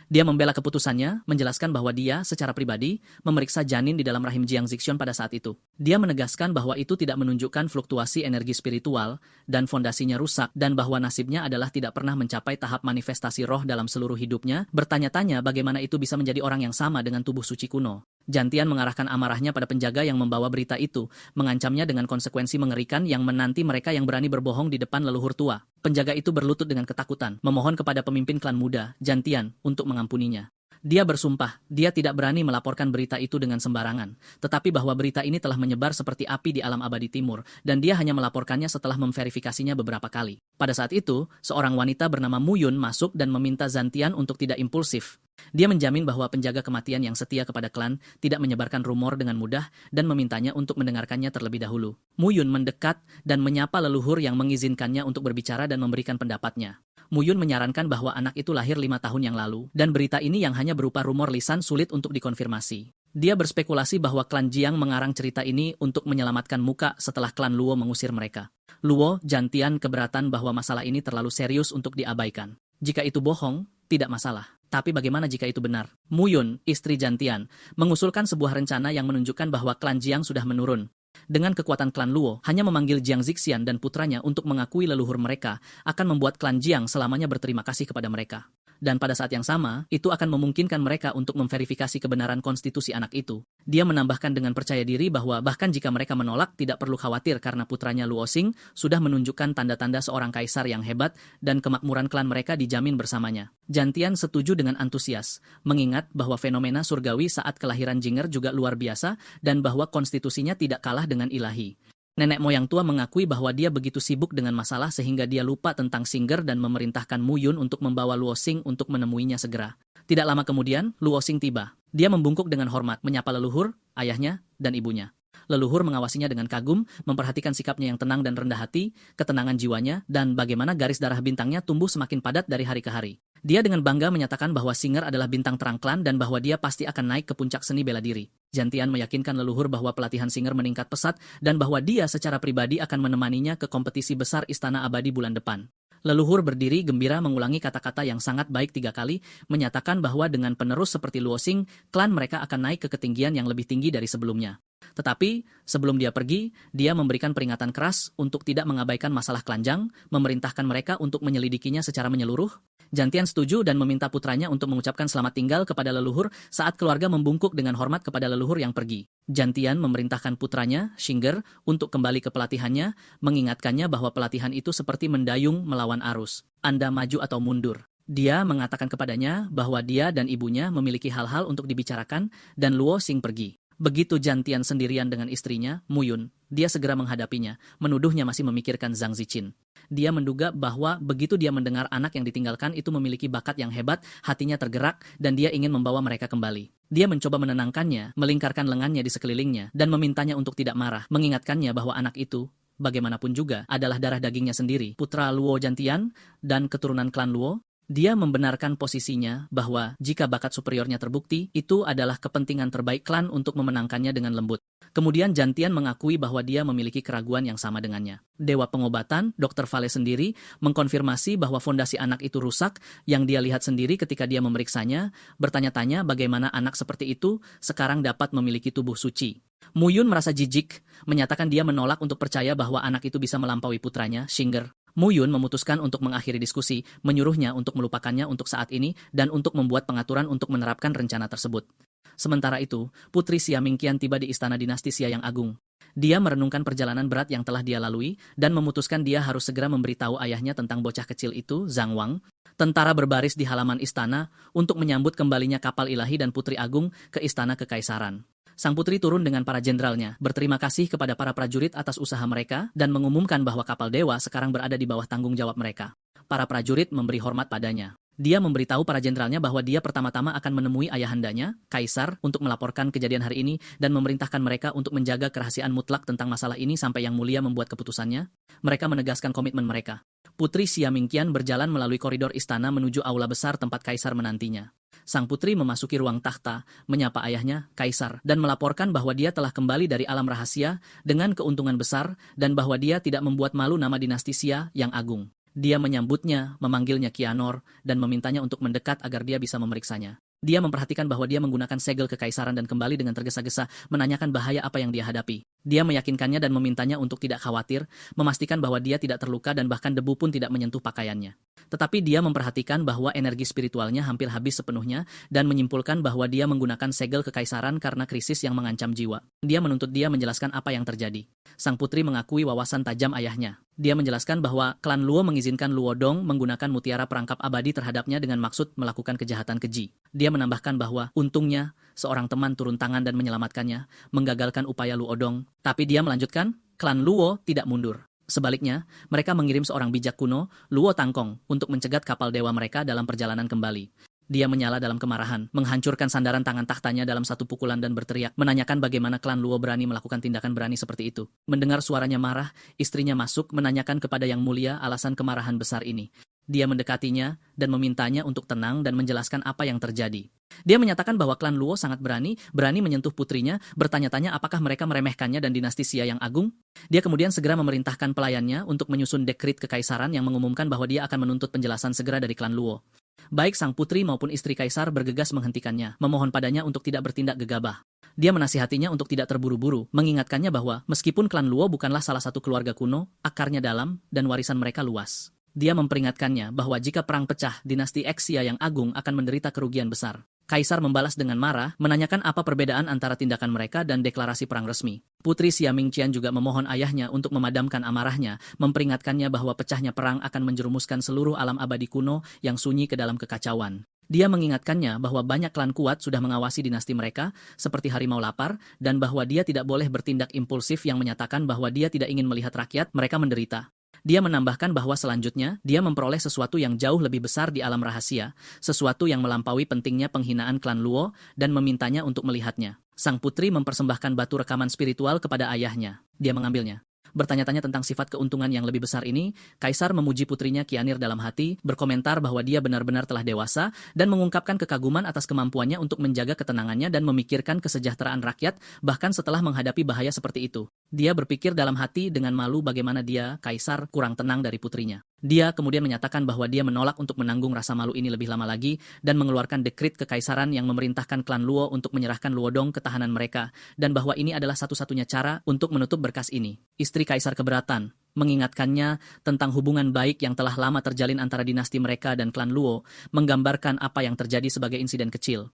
Dia membela keputusannya, menjelaskan bahwa dia, secara pribadi, memeriksa janin di dalam rahim Jiang Zixian pada saat itu. Dia menegaskan bahwa itu tidak menunjukkan fluktuasi energi spiritual, dan fondasinya rusak, dan bahwa nasibnya adalah tidak pernah mencapai tahap manifestasi roh dalam seluruh hidupnya, bertanya-tanya bagaimana itu bisa menjadi orang yang sama dengan tubuh suci kuno. Jantian mengarahkan amarahnya pada penjaga yang membawa berita itu, mengancamnya dengan konsekuensi mengerikan yang menanti mereka yang berani berbohong di depan leluhur tua. Penjaga itu berlutut dengan ketakutan, memohon kepada pemimpin klan muda, Jantian, untuk mengampuninya. Dia bersumpah, dia tidak berani melaporkan berita itu dengan sembarangan, tetapi bahwa berita ini telah menyebar seperti api di alam abadi timur, dan dia hanya melaporkannya setelah memverifikasinya beberapa kali. Pada saat itu, seorang wanita bernama Muyun masuk dan meminta Zantian untuk tidak impulsif. Dia menjamin bahwa penjaga kematian yang setia kepada klan tidak menyebarkan rumor dengan mudah dan memintanya untuk mendengarkannya terlebih dahulu. Muyun mendekat dan menyapa leluhur yang mengizinkannya untuk berbicara dan memberikan pendapatnya. Muyun menyarankan bahwa anak itu lahir 5 tahun yang lalu, dan berita ini yang hanya berupa rumor lisan sulit untuk dikonfirmasi. Dia berspekulasi bahwa klan Jiang mengarang cerita ini untuk menyelamatkan muka setelah klan Luo mengusir mereka. Luo Jantian keberatan bahwa masalah ini terlalu serius untuk diabaikan. Jika itu bohong, tidak masalah. Tapi bagaimana jika itu benar? Muyun, istri Jantian, mengusulkan sebuah rencana yang menunjukkan bahwa klan Jiang sudah menurun. Dengan kekuatan klan Luo, hanya memanggil Jiang Zixian dan putranya untuk mengakui leluhur mereka akan membuat klan Jiang selamanya berterima kasih kepada mereka. Dan pada saat yang sama, itu akan memungkinkan mereka untuk memverifikasi kebenaran konstitusi anak itu. Dia menambahkan dengan percaya diri bahwa bahkan jika mereka menolak, tidak perlu khawatir karena putranya Luo Xing sudah menunjukkan tanda-tanda seorang kaisar yang hebat dan kemakmuran klan mereka dijamin bersamanya. Jantian setuju dengan antusias, mengingat bahwa fenomena surgawi saat kelahiran Jinger juga luar biasa dan bahwa konstitusinya tidak kalah dengan ilahi. Nenek moyang tua mengakui bahwa dia begitu sibuk dengan masalah sehingga dia lupa tentang Singer dan memerintahkan Muyun untuk membawa Luo Xing untuk menemuinya segera. Tidak lama kemudian, Luo Xing tiba. Dia membungkuk dengan hormat, menyapa leluhur, ayahnya, dan ibunya. Leluhur mengawasinya dengan kagum, memperhatikan sikapnya yang tenang dan rendah hati, ketenangan jiwanya, dan bagaimana garis darah bintangnya tumbuh semakin padat dari hari ke hari. Dia dengan bangga menyatakan bahwa Singer adalah bintang terang klan dan bahwa dia pasti akan naik ke puncak seni bela diri. Jantian meyakinkan leluhur bahwa pelatihan Singer meningkat pesat dan bahwa dia secara pribadi akan menemaninya ke kompetisi besar Istana Abadi bulan depan. Leluhur berdiri gembira mengulangi kata-kata yang sangat baik 3 kali, menyatakan bahwa dengan penerus seperti Luo Xing, klan mereka akan naik ke ketinggian yang lebih tinggi dari sebelumnya. Tetapi, sebelum dia pergi, dia memberikan peringatan keras untuk tidak mengabaikan masalah kelanjang, memerintahkan mereka untuk menyelidikinya secara menyeluruh. Jantian setuju dan meminta putranya untuk mengucapkan selamat tinggal kepada leluhur saat keluarga membungkuk dengan hormat kepada leluhur yang pergi. Jantian memerintahkan putranya, Singer, untuk kembali ke pelatihannya, mengingatkannya bahwa pelatihan itu seperti mendayung melawan arus. Anda maju atau mundur. Dia mengatakan kepadanya bahwa dia dan ibunya memiliki hal-hal untuk dibicarakan dan Luo Xing pergi. Begitu Jantian sendirian dengan istrinya, Muyun, dia segera menghadapinya, menuduhnya masih memikirkan Zhang Ziqin. Dia menduga bahwa begitu dia mendengar anak yang ditinggalkan itu memiliki bakat yang hebat, hatinya tergerak, dan dia ingin membawa mereka kembali. Dia mencoba menenangkannya, melingkarkan lengannya di sekelilingnya, dan memintanya untuk tidak marah, mengingatkannya bahwa anak itu, bagaimanapun juga, adalah darah dagingnya sendiri, putra Luo Jantian, dan keturunan klan Luo. Dia membenarkan posisinya bahwa jika bakat superiornya terbukti, itu adalah kepentingan terbaik klan untuk memenangkannya dengan lembut. Kemudian Jantian mengakui bahwa dia memiliki keraguan yang sama dengannya. Dewa pengobatan, Dr. Vale sendiri, mengkonfirmasi bahwa fondasi anak itu rusak yang dia lihat sendiri ketika dia memeriksanya, bertanya-tanya bagaimana anak seperti itu sekarang dapat memiliki tubuh suci. Muyun merasa jijik, menyatakan dia menolak untuk percaya bahwa anak itu bisa melampaui putranya, Shinger. Muyun memutuskan untuk mengakhiri diskusi, menyuruhnya untuk melupakannya untuk saat ini dan untuk membuat pengaturan untuk menerapkan rencana tersebut. Sementara itu, Putri Xia Mingqian tiba di istana dinasti Xia yang agung. Dia merenungkan perjalanan berat yang telah dia lalui dan memutuskan dia harus segera memberitahu ayahnya tentang bocah kecil itu, Zhang Wang. Tentara berbaris di halaman istana untuk menyambut kembalinya kapal ilahi dan Putri Agung ke istana kekaisaran. Sang putri turun dengan para jenderalnya, berterima kasih kepada para prajurit atas usaha mereka, dan mengumumkan bahwa kapal dewa sekarang berada di bawah tanggung jawab mereka. Para prajurit memberi hormat padanya. Dia memberitahu para jenderalnya bahwa dia pertama-tama akan menemui ayahandanya, Kaisar, untuk melaporkan kejadian hari ini dan memerintahkan mereka untuk menjaga kerahasiaan mutlak tentang masalah ini sampai Yang Mulia membuat keputusannya. Mereka menegaskan komitmen mereka. Putri Xia Mingqian berjalan melalui koridor istana menuju aula besar tempat Kaisar menantinya. Sang putri memasuki ruang takhta, menyapa ayahnya, Kaisar, dan melaporkan bahwa dia telah kembali dari alam rahasia dengan keuntungan besar dan bahwa dia tidak membuat malu nama dinasti Xia yang agung. Dia menyambutnya, memanggilnya Kianor, dan memintanya untuk mendekat agar dia bisa memeriksanya. Dia memperhatikan bahwa dia menggunakan segel kekaisaran dan kembali dengan tergesa-gesa menanyakan bahaya apa yang dia hadapi. Dia meyakinkannya dan memintanya untuk tidak khawatir, memastikan bahwa dia tidak terluka dan bahkan debu pun tidak menyentuh pakaiannya. Tetapi dia memperhatikan bahwa energi spiritualnya hampir habis sepenuhnya dan menyimpulkan bahwa dia menggunakan segel kekaisaran karena krisis yang mengancam jiwa. Dia menuntut dia menjelaskan apa yang terjadi. Sang putri mengakui wawasan tajam ayahnya. Dia menjelaskan bahwa klan Luo mengizinkan Luo Dong menggunakan mutiara perangkap abadi terhadapnya dengan maksud melakukan kejahatan keji. Dia menambahkan bahwa untungnya seorang teman turun tangan dan menyelamatkannya, menggagalkan upaya Luo Dong. Tapi dia melanjutkan, klan Luo tidak mundur. Sebaliknya, mereka mengirim seorang bijak kuno, Luo Tangkong, untuk mencegat kapal dewa mereka dalam perjalanan kembali. Dia menyala dalam kemarahan, menghancurkan sandaran tangan tahtanya dalam satu pukulan dan berteriak, menanyakan bagaimana klan Luo berani melakukan tindakan berani seperti itu. Mendengar suaranya marah, istrinya masuk menanyakan kepada Yang Mulia alasan kemarahan besar ini. Dia mendekatinya dan memintanya untuk tenang dan menjelaskan apa yang terjadi. Dia menyatakan bahwa klan Luo sangat berani menyentuh putrinya, bertanya-tanya apakah mereka meremehkannya dan dinasti Xia yang agung. Dia kemudian segera memerintahkan pelayannya untuk menyusun dekrit kekaisaran yang mengumumkan bahwa dia akan menuntut penjelasan segera dari klan Luo. Baik sang putri maupun istri kaisar bergegas menghentikannya, memohon padanya untuk tidak bertindak gegabah. Dia menasihatinya untuk tidak terburu-buru, mengingatkannya bahwa meskipun klan Luo bukanlah salah satu keluarga kuno, akarnya dalam dan warisan mereka luas. Dia memperingatkannya bahwa jika perang pecah, dinasti Xia yang agung akan menderita kerugian besar. Kaisar membalas dengan marah, menanyakan apa perbedaan antara tindakan mereka dan deklarasi perang resmi. Putri Xia Mingqian juga memohon ayahnya untuk memadamkan amarahnya, memperingatkannya bahwa pecahnya perang akan menjerumuskan seluruh alam abadi kuno yang sunyi ke dalam kekacauan. Dia mengingatkannya bahwa banyak klan kuat sudah mengawasi dinasti mereka, seperti harimau lapar, dan bahwa dia tidak boleh bertindak impulsif yang menyatakan bahwa dia tidak ingin melihat rakyat mereka menderita. Dia menambahkan bahwa selanjutnya, dia memperoleh sesuatu yang jauh lebih besar di alam rahasia, sesuatu yang melampaui pentingnya penghinaan klan Luo, dan memintanya untuk melihatnya. Sang putri mempersembahkan batu rekaman spiritual kepada ayahnya. Dia mengambilnya. Bertanya-tanya tentang sifat keuntungan yang lebih besar ini, Kaisar memuji putrinya Kianir dalam hati, berkomentar bahwa dia benar-benar telah dewasa, dan mengungkapkan kekaguman atas kemampuannya untuk menjaga ketenangannya dan memikirkan kesejahteraan rakyat, bahkan setelah menghadapi bahaya seperti itu. Dia berpikir dalam hati dengan malu bagaimana dia, Kaisar, kurang tenang dari putrinya. Dia kemudian menyatakan bahwa dia menolak untuk menanggung rasa malu ini lebih lama lagi dan mengeluarkan dekrit kekaisaran yang memerintahkan klan Luo untuk menyerahkan Luodong ke tahanan mereka dan bahwa ini adalah satu-satunya cara untuk menutup berkas ini. Istri Kaisar keberatan, mengingatkannya tentang hubungan baik yang telah lama terjalin antara dinasti mereka dan klan Luo, menggambarkan apa yang terjadi sebagai insiden kecil.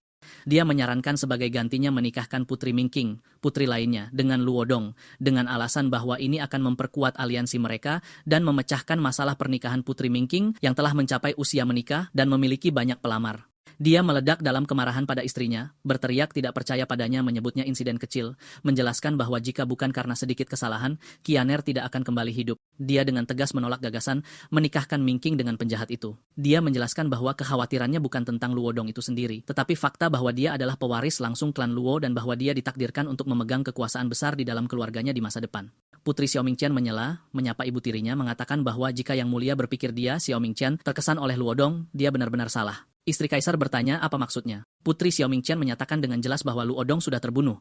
Dia menyarankan sebagai gantinya menikahkan Putri Mingqing, putri lainnya, dengan Luodong, dengan alasan bahwa ini akan memperkuat aliansi mereka dan memecahkan masalah pernikahan Putri Mingqing yang telah mencapai usia menikah dan memiliki banyak pelamar. Dia meledak dalam kemarahan pada istrinya, berteriak tidak percaya padanya menyebutnya insiden kecil, menjelaskan bahwa jika bukan karena sedikit kesalahan, Kianer tidak akan kembali hidup. Dia dengan tegas menolak gagasan menikahkan Mingking dengan penjahat itu. Dia menjelaskan bahwa kekhawatirannya bukan tentang Luodong itu sendiri, tetapi fakta bahwa dia adalah pewaris langsung klan Luo dan bahwa dia ditakdirkan untuk memegang kekuasaan besar di dalam keluarganya di masa depan. Putri Xiao Mingqian menyela, menyapa ibu tirinya mengatakan bahwa jika Yang Mulia berpikir dia, Xiao Mingqian, terkesan oleh Luodong, dia benar-benar salah. Istri kaisar bertanya apa maksudnya. Putri Xiao Mingqian menyatakan dengan jelas bahwa Luodong sudah terbunuh.